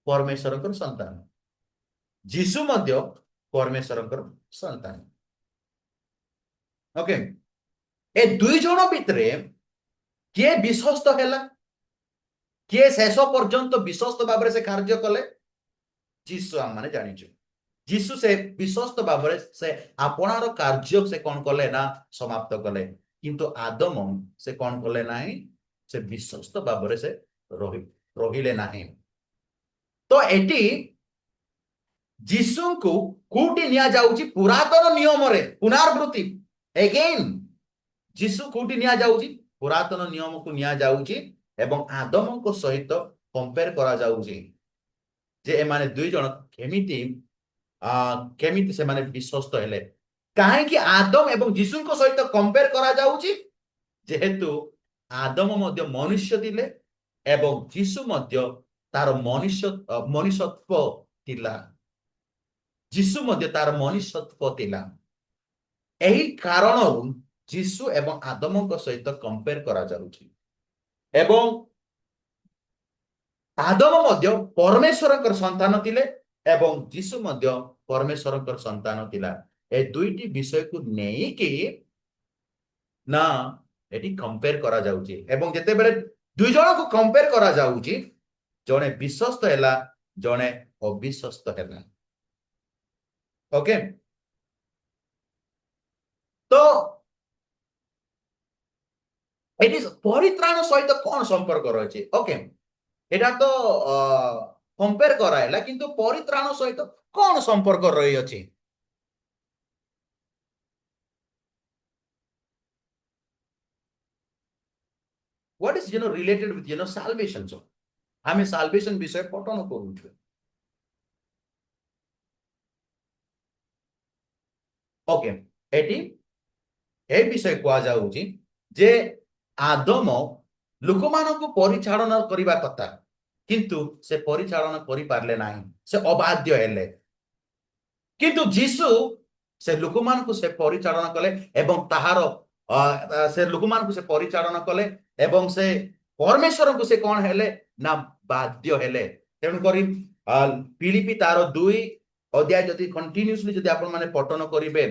परमेश्वरଙ୍କର संतान जीसु मध्य परमेश्वरଙ୍କର संतान ओके ए दुई जण भितरे किए विश्वस्त हैला किए शेष पर्यंत विश्वस्त भाव से कार्य कले जीसु आम माने जानिଛୁ जीसु से विश्वस्त भाव से आपणार कार्य से कौन कले ना समाप्त कले किंतु आदम से कौन कले नाही से विश्वस्त भाव से रहिले नाही तो एटी जीसु को कोटी निया जाउची पुरातन नियम रे पुनर्वृत्ति अगेन जीसु कोटी निया जाउची पुरातन नियम को निया जाउची एवं आदम को सहित कंपेयर करा जाउची जे ए माने दुई जण केमिति से माने विश्वस्त हेले काहे कि आदम एवं जीसु को सहित कंपेयर करा जाउची जेहेतु आदम मध्य मनुष्य दिले एवं जीसु मध्य तार मनुष्यत्व तिला जीसु मध्य तार मनुष्यत्व तिला एही कारणरू जीसु एवं आदम को सहित कंपेयर करा जाउची एवं आदम मध्य परमेश्वर संतान थिले एवं जीसु मध्य परमेश्वर संतान थिला ए दुईटी विषय को नहीं कि ना एटी कंपेयर करा जाउची एवं जते बेले दुई जण को कंपेयर करा जाउची जणे विश्वस्त हैला जणे अविश्वस्त हैला ओके तो एटी परित्राण सहित कौन संपर्क रही ओके एटा तो कंपेयर कराइला किंतु परित्राण सहित कौन संपर्क रही अछि what is related with salvation so हमें साल्वेशन विषय पठन करूछु ओके एटी ए विषय कहा जाउची जे आदम लोक मानक परिचालन करबा कथा किंतु से परिचालन करि पारले नाही से अबाध्य हेले किंतु जीसु से लोक मानक से परिचालन कले एवं ताहार से लोक मानक से परिचालन कले एवं से परमेश्वर को से कोन हेले ना बाध्य हेले तेनु करी फिलिपी तार 2 अध्याय जदि कंटिन्यूअसली जदि आपण माने पठन करिवे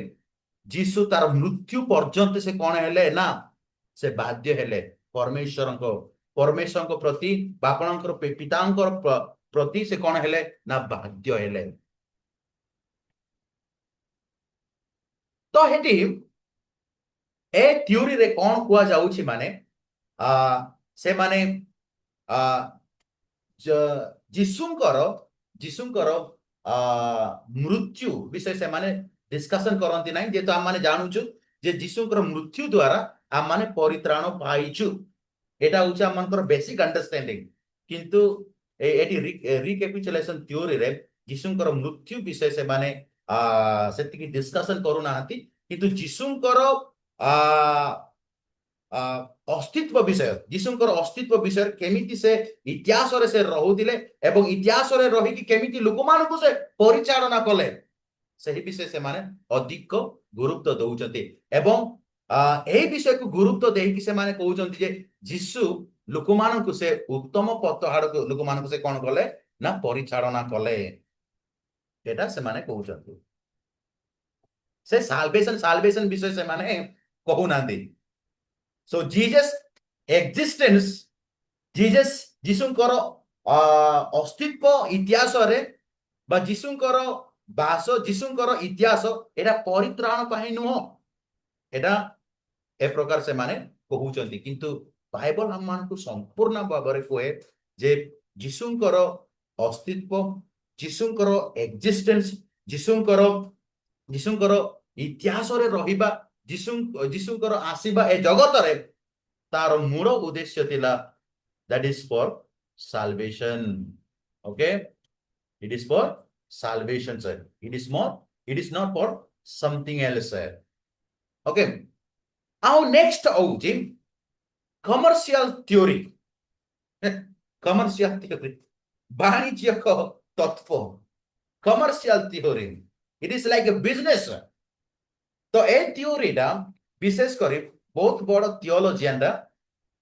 जीसु तार मृत्यु पर्यंत से कोन हेले ना से बाध्य हेले परमेश्वर को प्रति बापणकर पितांकर प्रति से कोन हेले ना बाध्य हेले तो हेटी ए थ्योरी रे कोन कुआ जाउछि माने से माने जीसुंकर मृत्यु विषय से माने डिस्कशन करंती नाही जे तो हम माने जानुछु जे जीसुंकर मृत्यु द्वारा हम माने परित्राण पाइछु एटा होछि हमनकर बेसिक अंडरस्टैंडिंग किंतु एटी रिकैपिचुलेशन थ्योरी रे जीशुंकर मृत्यु विषय से माने सेतिकी डिस्कशन करू नाहंती किंतु जीशुंकर अस्तित्व विषय जीशुंकर अस्तित्व विषय केमिति से इतिहास रे से रहुदिले एवं इतिहास रे रही कि केमिति लोकमान को से परिचालना कले सही विषय से माने अधिक गुरुत्व दउचंती एवं एही विषय को गुरुत्व देही कि से माने कहउचंती जे जीशु लोकमान को से उत्तम पथ हाड़ को लोकमान को से कोन कले ना परिचालना कले एटा से माने कहउचंती से साल्वेशन साल्वेशन विषय से माने कहू नांदी सो जीसस एक्जिस्टेंस जीसस जीशुंकर अस्तित्व इतिहास रे बा जीशुंकर बास जीशुंकर इतिहास एटा परित्राण पाहि नुह एटा ए प्रकार से माने कहउचंती किंतु बाइबल हम मान को संपूर्ण भाबरे कोए जे जीशुंकर अस्तित्व जीशुंकर एक्जिस्टेंस जीशुंकर जीशुंकर इतिहास रे रहिबा जीशुंकर आसीबा ए जगत रे तार मूल उद्देश्य थिला that is for salvation okay it is for salvation sir it is not for something else sir okay our next hoji commercial theory commercial theory वाणिज्यिक तत्व commercial theory it is like a business तो ए theory डा विशेष करी बहुत बड़ theologian डा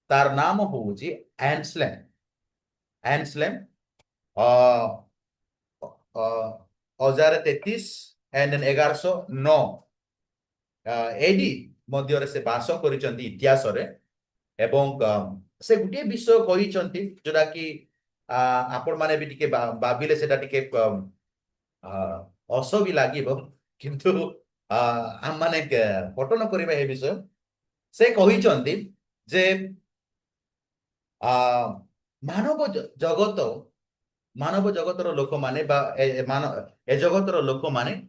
तार नाम होउची एंसलेम एंसलेम 1033 एंड 1109 एडी मध्य से बास करिसंती इतिहास रे एवं से गुटे विषय कहिसंती जोडा कि आपण माने भी टिके बाबिले सेटा टिके असबी लागिबो किंतु हम माने पठन करिबा ए विषय से कहिसंती जे मानव जगतर लोक माने बा ए जगतर लोक माने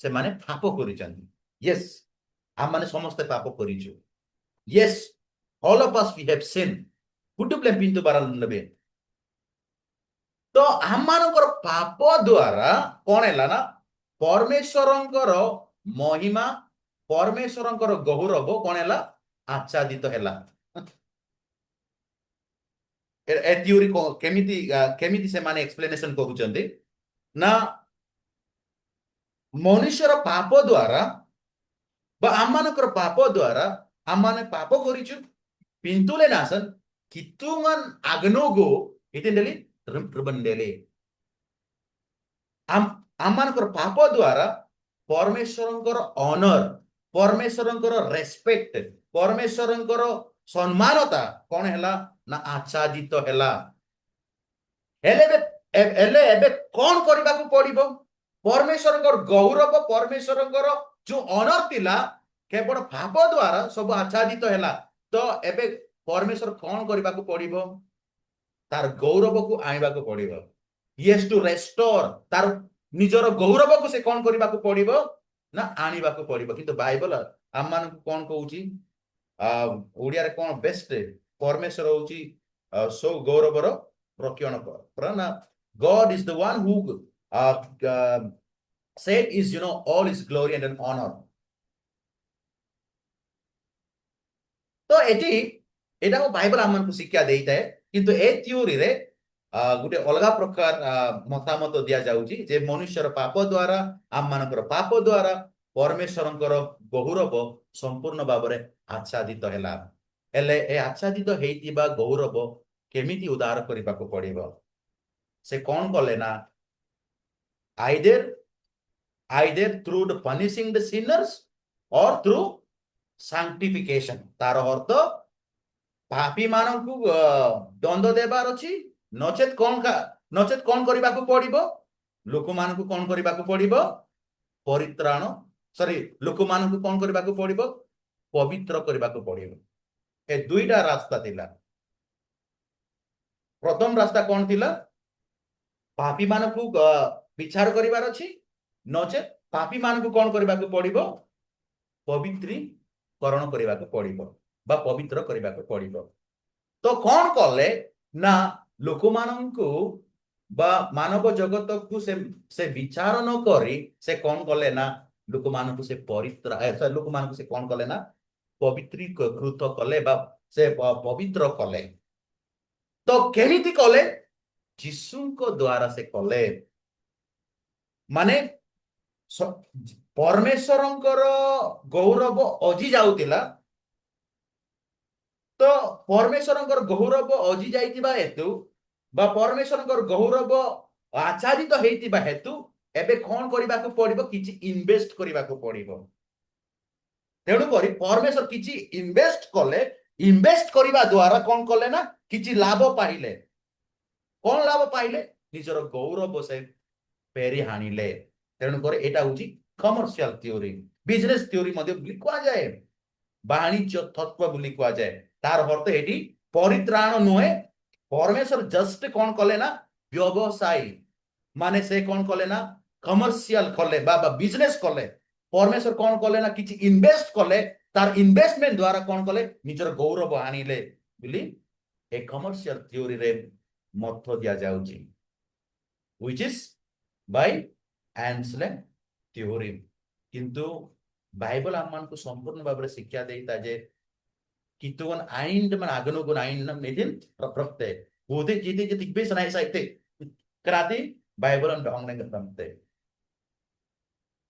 से माने पाप करिसंती यस हम माने समस्त पाप करिछु yes all of us we have sin good blame पिंतु बारल नबे तो हम मानकर पाप द्वारा कोन हैला ना परमेश्वरंकर महिमा परमेश्वरंकर गौरव कोन हैला आच्छादित हैला ए थ्योरी को केमिति से माने एक्सप्लेनेशन करूचंती ना मनुष्यर पाप द्वारा बा आमानकर पाप द्वारा आमाने पाप करिछु पिंतुले नासन कितुंगन आग्नोगो इतेंडली रिबंडेले आमानकर पाप द्वारा परमेश्वरंकर ऑनर परमेश्वरंकर रेस्पेक्ट परमेश्वरंकर सम्मानता कोन हैला ना आच्छादित हैला एले एबे कोन करबा को पड़िबो परमेश्वरंकर गौरव परमेश्वरंकर जो ऑनर तिला केवल पाप द्वारा सब आच्छादित हैला तो एबे परमेश्वर कोन करबा को पड़िबो तार गौरव को आइबा को पड़िबो ही हैज टू रेस्टोर तार निजर गौरव को से कोन करबा को पड़िबो ना आनिबा को पड़िबो किंतु बाइबल हम मान को कोन कहउची ओडिया रे कोन बेस्ट परमेश्वर होची सो गौरवर प्रकिरण कर ना God is the one who said is all is glory and honor तो एटी एटा को बाइबल हमन को शिक्षा देइता है किंतु ए थ्योरी रे गुटे अलगा प्रकार मतामत दिया जाउची जे मनुष्यर पाप द्वारा आम मानकर पाप द्वारा परमेश्वरंकर गौरव संपूर्ण भाबरे आच्छादित हैला एले ए आच्छादित हेइतिबा गौरव केमिति उदार करिबा को पड़िबो से कोन कले ना either through the punishing the sinners or through sanctification तार अर्थ पापी मानन को दंड देबार अछि नचेत कोन करिबा को पड़िबो लोक मान को कोन करिबा को पड़िबो परित्राण सॉरी लोक मान को कोन करिबा को पड़िबो पवित्र करिबा को पड़िबो ए दुईटा रास्ता थिला प्रथम रास्ता कोन थिला पापी मान को विचार करिबार अछि नचे पापी मान को कोन करिबा को पड़िबो पवित्रीकरण करिबा को पड़िबो बा पवित्र करिबा को पड़िबो तो कोन करले ना लोक माननकु बा मानव जगत को से विचार न करी से कौन कले ना लोक माननकु से लोक माननकु से कौन कले ना पवित्रीकृत कले बा से पवित्र कले तो केमिति कले जीशुଙ୍କ द्वारा से कले माने परमेश्वरंकर गौरव अजी जाउतिला तो परमेश्वरंकर गौरव अजी जाइतिबा हेतु बा परमेश्वरंकर गौरव आच्छादित हेतिबा हेतु एबे कोन करिबाको पड़िबो किछि इन्वेस्ट करिबाको पड़िबो तेणु करी परमेश्वर किछि इन्वेस्ट करिबा द्वारा कोन कले ना किछि लाभ पाइले कोन लाभ पाइले निजर गौरव से पेरी हानिले तेणु करी एटा होछि कमर्शियल थ्योरी बिजनेस थ्योरी मध्ये लिखवा जाए वाणिज्य तत्व बोली कुआ जाए तार अर्थ एटी परित्राण नुहे परमेश्वर जस्ट कौन कले ना व्यवसायी माने से कौन कले ना कमर्शियल कले बा बिजनेस कले परमेश्वर कौन कले ना किछि इन्वेस्ट कले तार इन्वेस्टमेंट द्वारा कौन कले निजर गौरव आनिले बोली ए कमर्शियल थ्योरी रे मत दिया जाउची व्हिच इज बाय एंसलेम थ्योरी किंतु बाइबल आम को संपूर्ण भाव में शिक्षा देता जे कितुन आइन मन आगनुगुन आइन नम निदिन प्रप्रते बोधे जीते जे तिबे सनाई साइते कराती बाइबल अन ढंग ने गतमते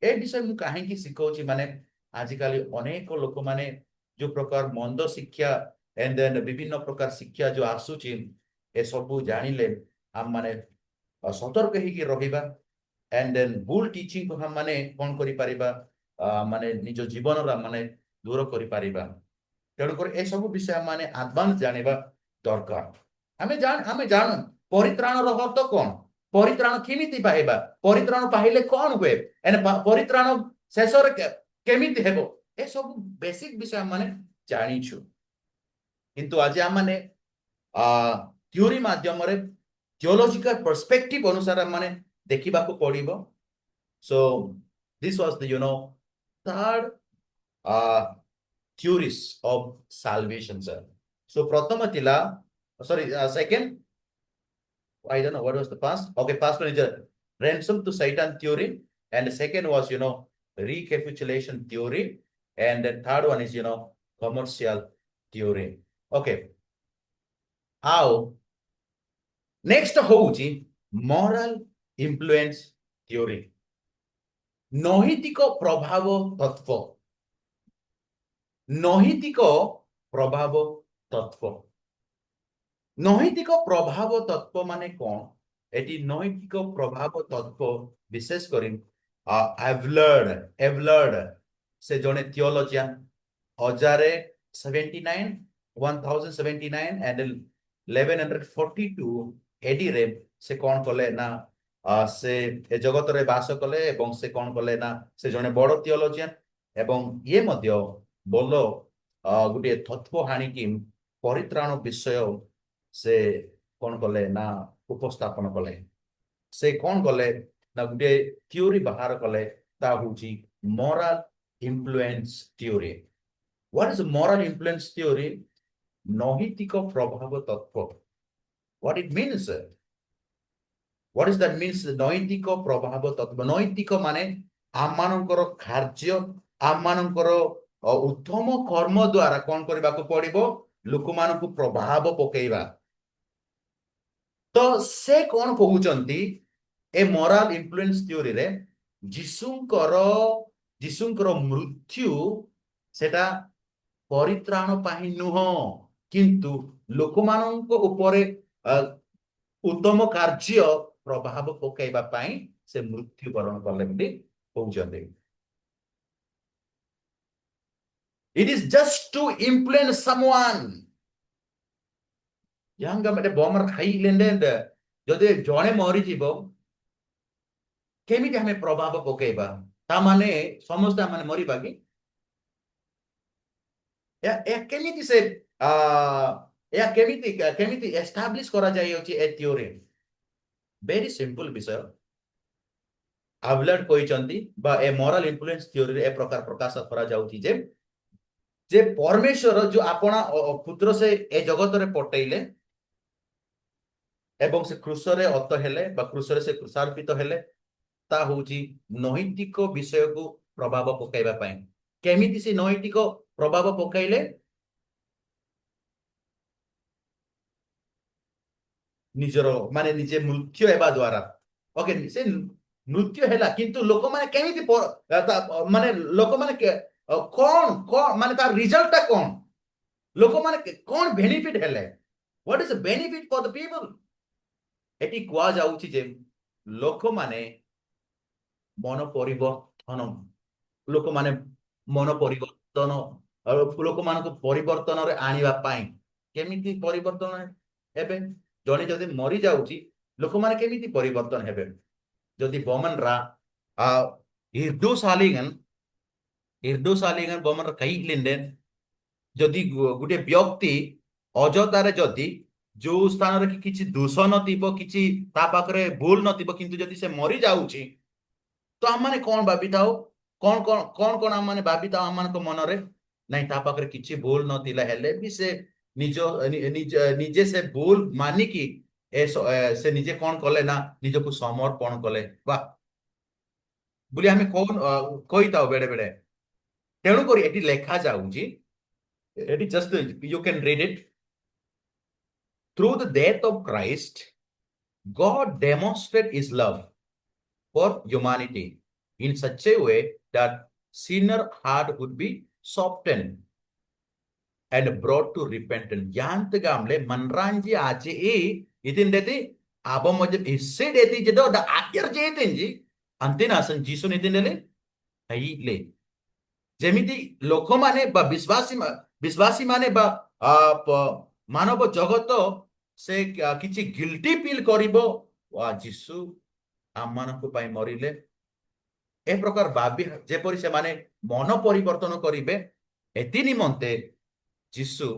ए विषय मु काहे की सिखौची माने आजिकाली अनेक लोक माने जो प्रकार मंद शिक्षा एंड देन विभिन्न प्रकार शिक्षा जो आसुची ए सब जानिले हम माने सतर्क ही की रहिबा एंड देन बुल टीचिंग को हम माने कोन करि परिबा माने निज जीवन रा माने दूर करि परिबा तेणुकर ए सब विषय माने एडवांस जानिबा दरकार हमें जान परित्राण रो अर्थ कोन परित्राण केमिति पाइबा परित्राण पाहिले कोन हुए एने परित्राण शेषर केमिति हेबो ए सब बेसिक विषय माने जानिछु किंतु आज हम माने थ्योरी माध्यम रे थियोलॉजिकल पर्सपेक्टिव अनुसार माने देखिबा को पड़िबो so this was the third theories of salvation sir so prathama tila second I don't know what was the past okay past one is a ransom to Satan theory and the second was recapitulation theory and the third one is commercial theory okay how next hoji moral influence theory नैतिक प्रभाव तत्व नैतिक प्रभाव तत्व नैतिक प्रभाव तत्व माने कौन एटी नैतिक प्रभाव तत्व विशेष करी एवलर्ड से जने थियोलॉजियन 1079 एंड 1142 एडी रे से कौन कले ना से ए जगत रे बास कले एवं से कौन कले ना से जने बड़ थियोलॉजियन एवं ये मध्य बोलो गुटे तत्व हानि की परित्राण विषय से कौन कले ना उपस्थापन कले से कौन कले ना गुटे थ्योरी बाहर कले ता होची moral influence theory what is moral influence theory नैतिक प्रभाव तत्व what it means What is that means नैतिक प्रभाव तत्व नैतिक माने आमानकर कार्य आमानकर उत्तम कर्म द्वारा कौन करबा को पड़िबो लोक मान को प्रभाव पकेइबा तो से कौन कहउचंती ए मोरल इन्फ्लुएंस थ्योरी रे जीशुंकर मृत्यु सेटा परित्राण पाहि नुह किंतु लोक मानक ऊपर उत्तम कार्य प्रभाव पकेइबा पाई से मृत्यु वरण करले बिली कहउचंती it is just to influence someone यांगा मते बमर खाई लेंदे जदे जणे मरि जीवो केमिति हमें प्रभाव पकेइबा ता माने समस्त माने मरिबा कि या केमिति से या केमिति एस्टैब्लिश करा जाय होची ए थ्योरी वेरी सिंपल विषय आवलर्ड कहचंती बा ए मोरल इन्फ्लुएंस थ्योरी रे ए प्रकार प्रकाश करा जाउची जे परमेश्वर जो आपना पुत्र से ए जगत रे पटेइले ଏବଂ ସେ କ୍ରୁଶରେ ଅତ ହେଲେ ବା କ୍ରୁଶରେ ସେ କ୍ରୁଶାର୍ପିତ ହେଲେ ତା ହଉଛି ନୈତିକ ବିଷୟକୁ ପ୍ରଭାବ ପକାଇବା ପାଇଁ। କେମିତି ସେ ନୈତିକ ପ୍ରଭାବ ପକାଇଲେ? ନିଜର ମାନେ ନିଜେ ମୃତ୍ୟୁ ହେବା ଦ୍ୱାରା। ଓକେ, ସେ ମୃତ୍ୟୁ ହେଲା, କିନ୍ତୁ ଲୋକମାନେ କେମିତି ମାନେ ଲୋକମାନେ କଣ କଣ ମାନେ ତାର ରିଜଲ୍ଟଟା କଣ? ଲୋକମାନେ କଣ ବେନିଫିଟ ହେଲେ? What is the benefit for the people? ଏଠି କୁହାଯାଉଛି ଯେ ଲୋକମାନେ ମନ ପରିବର୍ତ୍ତନ, ଲୋକମାନେ ମନ ପରିବର୍ତ୍ତନ, ଲୋକମାନଙ୍କୁ ପରିବର୍ତ୍ତନରେ ଆଣିବା ପାଇଁ। କେମିତି ପରିବର୍ତ୍ତନ ହେବେ? ଜଣେ ଯଦି ମରି ଯାଉଛି, ଲୋକମାନେ କେମିତି ପରିବର୍ତ୍ତନ ହେବେ? ଯଦି ବମନରା ଇର୍ଦୁସାଲିଗନ୍ ବମନର କହିଲିnden ଯଦି ଗୋଟେ ବ୍ୟକ୍ତି ଅଯଥାରେ ଯଦି ଯୋଉ ସ୍ଥାନରେ କି କିଛି ଦୋଷ ନଥିବ, କିଛି ତା ପାଖରେ ଭୁଲ ନଥିବ, କିନ୍ତୁ ଯଦି ସେ ମରି ଯାଉଛି, ତ ଆମମାନେ କଣ ଭାବିଥାଉ? କଣ ଆମମାନେ ଭାବିଥାଉ ଆମମାନଙ୍କ ମନରେ? ନାଇଁ, ତା ପାଖରେ କିଛି ଭୁଲ ନଥିଲା ହେଲେ ବି ସେ ନିଜେ ସେ ଭୁଲ ମାନିକି ସେ ନିଜେ କଣ କଲେ ନା ନିଜକୁ ସମର୍ପଣ କଲେ ବା ବୋଲି ଆମେ କହିଥାଉ ବେଳେ ବେଳେ। ତେଣୁକରି ଏଠି ଲେଖା ଯାଉଛି, ଏଠି just you can read it. Through the death of Christ, God demonstrated his love for humanity in such a way that sinner heart would be softened and brought to repentance. Yang gamle manranji aje itin deti abo moje isse deti jedo da akhir je itin ji antina san jisu itin dele haile ଯେମିତି ଲୋକମାନେ ବା ବିଶ୍ୱାସୀ ମାନେ ବା ମାନବ ଜଗତ ସେ କିଛି guilty feel କରିବ, ଯୀଶୁ ଆମମାନଙ୍କ ପାଇଁ ମରିଲେ, ଏ ପ୍ରକାର ଭାବି ଯେପରି ସେମାନେ ମନ ପରିବର୍ତ୍ତନ କରିବେ, ଏଥି ନିମନ୍ତେ ଯୀଶୁ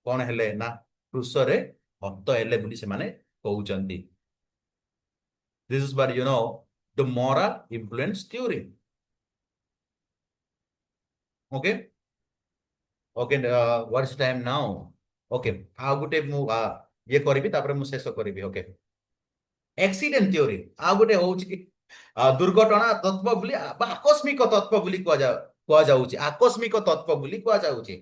କଣ ହେଲେ ନା କ୍ରୁଶରେ ହତ ହେଲେ ବୋଲି ସେମାନେ କହୁଛନ୍ତି। This is what you know the moral influence theory. Okay, okay, what's time now? Okay, ଆଉ ଗୋଟେ ମୁଁ ଇଏ କରିବି, ତାପରେ ମୁଁ ଶେଷ କରିବି। ଓକେ, ଆକ୍ସିଡେଣ୍ଟ ଥିଓରି ଆଉ ଗୋଟେ ହଉଛି କି ଦୁର୍ଘଟଣା ତତ୍ତ୍ୱ ବୋଲି ବା ଆକସ୍ମିକ ତତ୍ତ୍ୱ ବୋଲି କୁହାଯାଉଛି। ଆକସ୍ମିକ ତତ୍ତ୍ୱ ବୋଲି କୁହାଯାଉଛି।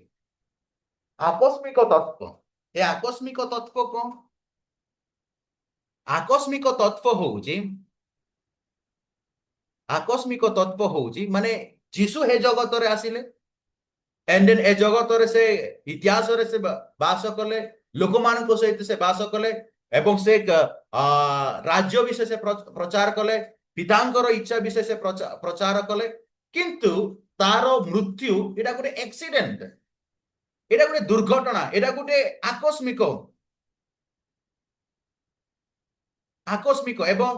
ଆକସ୍ମିକ ତତ୍ତ୍ୱ, ଏ ଆକସ୍ମିକ ତତ୍ତ୍ୱ କଣ? ଆକସ୍ମିକ ତତ୍ତ୍ୱ ହଉଛି ମାନେ ଯୀଶୁ ହେ ଜଗତରେ ଆସିଲେ, and then ଏ ଜଗତରେ ସେ ଇତିହାସରେ ସେ ବାସ କଲେ, ଲୋକମାନଙ୍କ ସହିତ ସେ ବାସ କଲେ ଏବଂ ସେ ରାଜ୍ୟ ବିଷୟ ସେ ପ୍ରଚାର କଲେ, ପିତାଙ୍କର ଇଚ୍ଛା ବିଷୟ ସେ ପ୍ରଚାର କଲେ। କିନ୍ତୁ ତାର ମୃତ୍ୟୁ ଏଇଟା ଗୋଟେ ଆକ୍ସିଡେଣ୍ଟ, ଏଇଟା ଗୋଟେ ଦୁର୍ଘଟଣା, ଏଇଟା ଗୋଟେ ଆକସ୍ମିକ ଏବଂ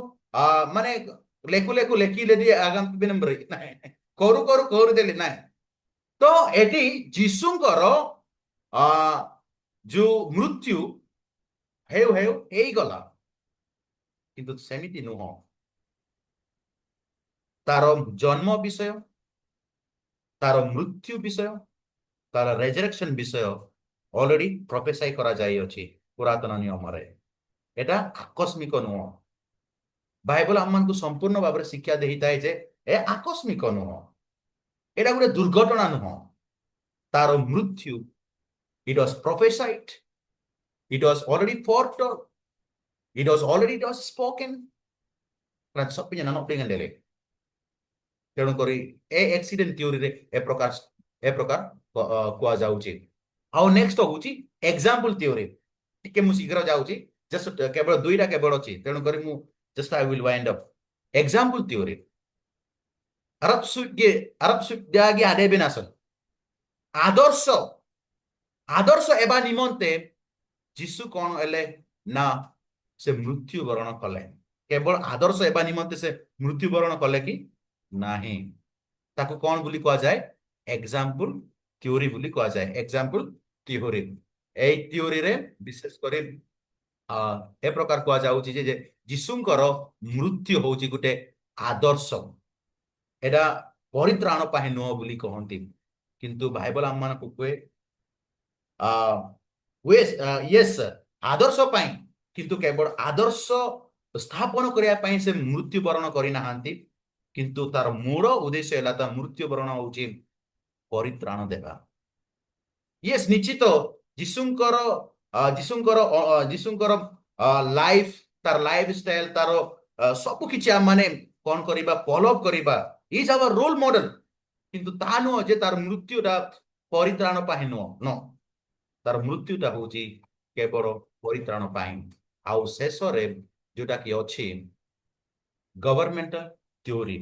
ମାନେ ଲେଖିଲେ ଆଗାମୀ ବିନମ୍ବରେ ନାହିଁ, କରୁଦେଲି ନାହିଁ। ତ ଏଠି ଯୀଶୁଙ୍କର ଯୋଉ ମୃତ୍ୟୁ ହେଇଗଲା, କିନ୍ତୁ ସେମିତି ନୁହଁ। ତାର ଜନ୍ମ ବିଷୟ, ତାର ମୃତ୍ୟୁ ବିଷୟ, ତାର ରେଜରେକ୍ସନ ବିଷୟ ଅଲରେଡି ପ୍ରଫେସାଇ କରାଯାଇଅଛି ପୁରାତନ ନିୟମରେ। এটা আকস্মিକ ନୁହଁ। ବାଇବଲ ଆମମାନଙ୍କୁ ସମ୍ପୂର୍ଣ୍ଣ ଭାବରେ ଶିକ୍ଷା ଦେଇଥାଏ ଯେ ଏ ଆକସ୍ମିକ ନୁହଁ, ଏଇଟା ଗୋଟେ ଦୁର୍ଘଟଣା ନୁହଁ। ତାର ମୃତ୍ୟୁ, it was prophesied, it was already foretold, it was spoken, ସବ୍ ନାମ ଦେଲେ। ତେଣୁକରି ଏ ଆକ୍ସିଡେଣ୍ଟ ଥିଓରିରେ ଏ ପ୍ରକାର କୁହାଯାଉଛି। ଆଉ ନେକ୍ସଟ ହଉଛି ଏକ୍ସାମ୍ପଲ ଥିଓରି। ଟିକେ ମୁଁ ଶୀଘ୍ର ଯାଉଛି, ଜଷ୍ଟ କେବଳ ଦୁଇଟା କେବଳ ଅଛି, ତେଣୁକରି ମୁଁ just I will wind up. Example theory ଆରବସୁଦ୍ୟାଗି ଆଦେବିନାଶ ଆଦର୍ଶ ହେବା ନିମନ୍ତେ ଯୀଶୁ କଣ ହେଲେ ନା ସେ ମୃତ୍ୟୁବରଣ କଲେ। କେବଳ ଆଦର୍ଶ ହେବା ନିମନ୍ତେ ସେ ମୃତ୍ୟୁବରଣ କଲେ କି ନାହିଁ, ତାକୁ କଣ ବୋଲି କୁହାଯାଏ? ଏକ୍ସାମ୍ପଲ ଥିଓରି ବୋଲି କୁହାଯାଏ। ଏକ୍ସାମ୍ପଲ ଥିଓରି, ଏଇ ଥିଓରିରେ ବିଶେଷ କରି ଏ ପ୍ରକାର କୁହାଯାଉଛି ଯେ ଯୀଶୁଙ୍କର ମୃତ୍ୟୁ ହଉଛି ଗୋଟେ ଆଦର୍ଶ, ଏଟା ପରିତ୍ରାଣ ପାଇଁ ନୁହଁ ବୋଲି କହନ୍ତି। କିନ୍ତୁ ବାଇବଲ ଆମମାନଙ୍କୁ କୁହେ ୟେସ୍ ଆଦର୍ଶ ପାଇଁ, किंतु केवल आदर्श स्थापन करिया पई से मृत्युवरण करि नाहांती किंतु तार मूल उद्देश्य है तार मृत्युवरण होची परित्राण देवा यस निश्चित जीशुंकर जीशुंकर लाइफ तार लाइफ स्टाइल तार सब किछि हम माने कोन करिबा फॉलो करिबा इज आवर रोल मॉडल किंतु ता नुह जे तार मृत्युटा परित्राण पाहि नुह न तार मृत्युटा होची केवल परित्राण पाहि आउ शेष रे जोटा कि अछि गवर्नमेंटल थ्योरी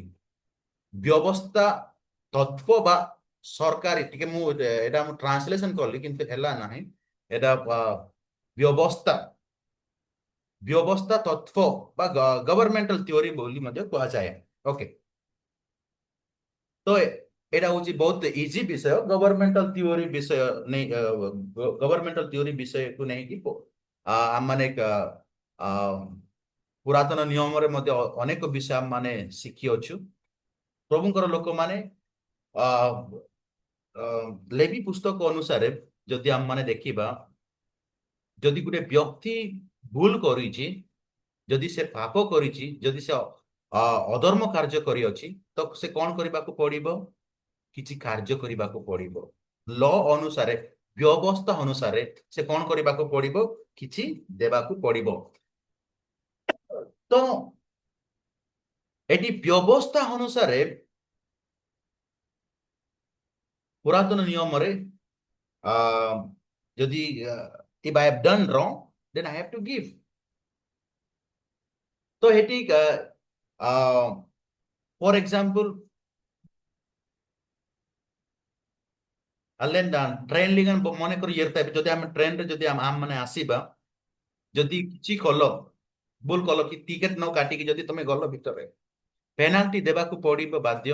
व्यवस्था तत्व बा सरकारी टिके मु एटा मु ट्रांसलेशन करली किंतु हेला नाही एटा व्यवस्था व्यवस्था तत्व बा गवर्नमेंटल थ्योरी बोली मध्ये कहा जाए ओके तो एटा होची बहुत इजी विषय गवर्नमेंटल थ्योरी विषय नहीं गवर्नमेंटल थ्योरी विषय को नहीं कि आम माने पुरातन नियम रे मध्ये अनेक विषय आम माने शिखी अछु प्रभुंकर लोक माने लेवी पुस्तक अनुसार जदि आम माने देखिबा जदि गुटे व्यक्ति भूल करिछि जदि से पाप करिछि जदि से अधर्म कार्य करि अछि तो से कोन करिबाको पड़िबो किछि कार्य करिबाको पड़िबो लॉ अनुसार व्यवस्था अनुसार से कोन करिबाको पड़िबो किछि देबाको पड़िबो तो एटी व्यवस्था अनुसार पुरातन नियम रे जदि if I have done wrong then I have to give तो एटी फॉर एग्जांपल अलेन ट्रेन लिगन मने कर येरता जदि हम ट्रेन रे जदि हम माने आसीबा जदि किछि कलो भूल कलो कि टिकट न काटी कि जदि तमे गलो भीतर रे पेनाल्टी देबा को पड़िबो बाध्य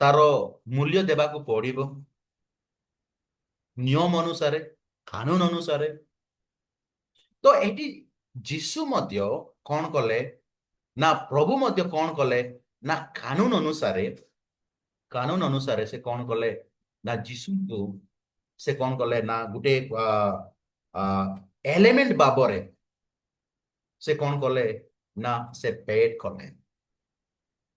तारो मूल्य देबा को पड़िबो नियम अनुसार कानून अनुसार तो एटी जीशु मध्य कौन कले ना प्रभु मध्य कौन कले ना कानून अनुसार से कौन कले ना जीशु को से कौन कले ना गुटे एलिमेंट बाबरे से कौन कले ना से पेड कले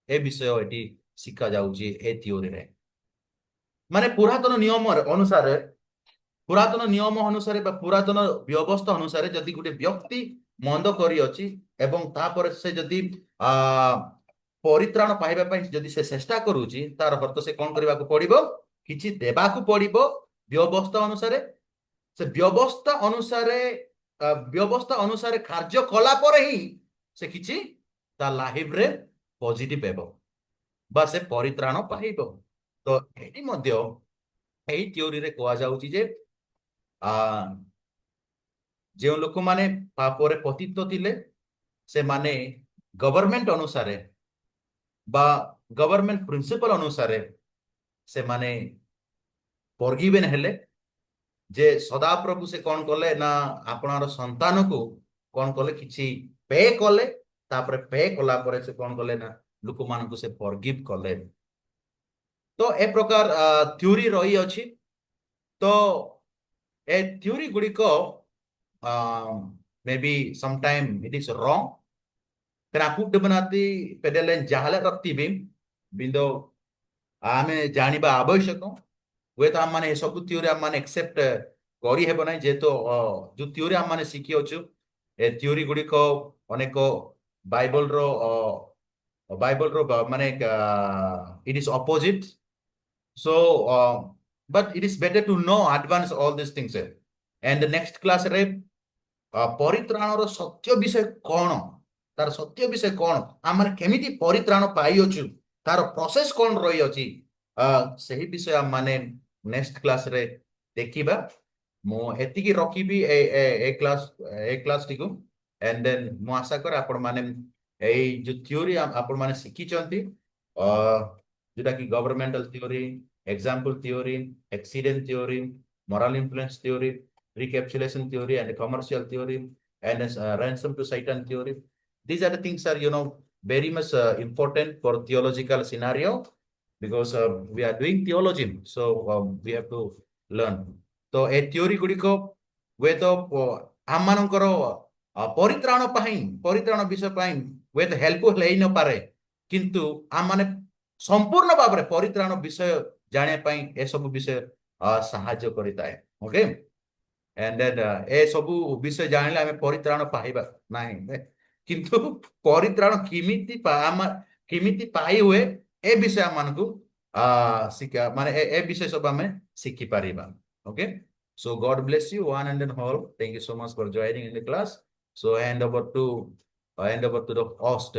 ए विषय एटी शिखा जाउची ए थ्योरी रे माने पुरातन नियम अनुसार पुरातन नियम अनुसार पुरातन व्यवस्था अनुसार जदि गोटे व्यक्ति मंद करी अछि एवं तापर से जदि परित्राण पाइबा पई जदि से चेष्टा करूची तार अर्थ से कोन करबा को पड़िबो किछि देबा को पड़िबो व्यवस्था अनुसार से व्यवस्था अनुसार कार्य कला पर ही से किछि ता लाइफ रे पॉजिटिव हेबो बा से परित्राण पाइबो तो एटी मध्य एई थ्योरी रे कोआ जाउची जे जो लोक माने पापरे पतित थिले से माने गवर्नमेंट अनुसार बा गवर्नमेंट प्रिंसिपल अनुसार से माने फॉरगिवन हेले जे सदा प्रभु से कौन कले ना आपनार संतान को कौन कले किछि पे कले तापर पे कला परे से कौन कले ना लोक मान को से फॉरगिव कले तो ए प्रकार थ्योरी रही अछि तो ए थ्योरी गुडी को maybe sometime it is wrong kenapa debenati pedalen jahala rakti bim bindo आमे जानिबा आवश्यक हुए तो हम माने सब थ्योरी हम माने एक्सेप्ट करी हेबो नै जेतो जो थ्योरी हम माने सिखि अछु ए थ्योरी गुडी को अनेक बाइबल रो माने it is opposite so but it is better to know advance all these things and the next class रे परित्राणर सत्य विषय कौन तार सत्य विषय कौन आम केमिति परित्राण पाई अछु तार प्रोसेस कौन रही अछि सही विषय आम माने नेक्स्ट क्लास रे देखिबा मो एतिकी रखिबी ए क्लास टिकु एंड देन मो आशा कर आपण माने ए जो थ्योरी आपण माने सिखि चंती जेटा कि governmental theory example theory accident theory moral influence theory recapitulation theory and commercial theory and ransom to Satan theory. These are the things are very much important for theological scenario because we are doing theology, so we have to learn. तो ए theory गुडी को ହୁଏତ ଆମମାନଙ୍କର ପରିତ୍ରାଣ ବିଷୟ ପାଇଁ ହୁଏତ helpful ହେଇନପାରେ, କିନ୍ତୁ ଆମମାନେ ସମ୍ପୂର୍ଣ୍ଣ ଭାବରେ ପରିତ୍ରାଣ ବିଷୟ ଜାଣିବା ପାଇଁ ଏସବୁ ବିଷୟ ସାହାଯ୍ୟ କରିଥାଏ। ଓକେ, ଏଣ୍ଡ ଦେନ୍ ଏ ସବୁ ବିଷୟ ଜାଣିଲେ ଆମେ ପରିତ୍ରାଣ ପାଇବା ନାହିଁ, କିନ୍ତୁ ପରିତ୍ରାଣ କେମିତି ପାଇ ହୁଏ ଏ ବିଷୟ ଆମମାନଙ୍କୁ ଶିକ୍ଷା ମାନେ ଏ ବିଷୟ ସବୁ ଆମେ ଶିଖିପାରିବା। Okay, so God bless you one and all. Thank you so much for joining in the class. So hand over to the host.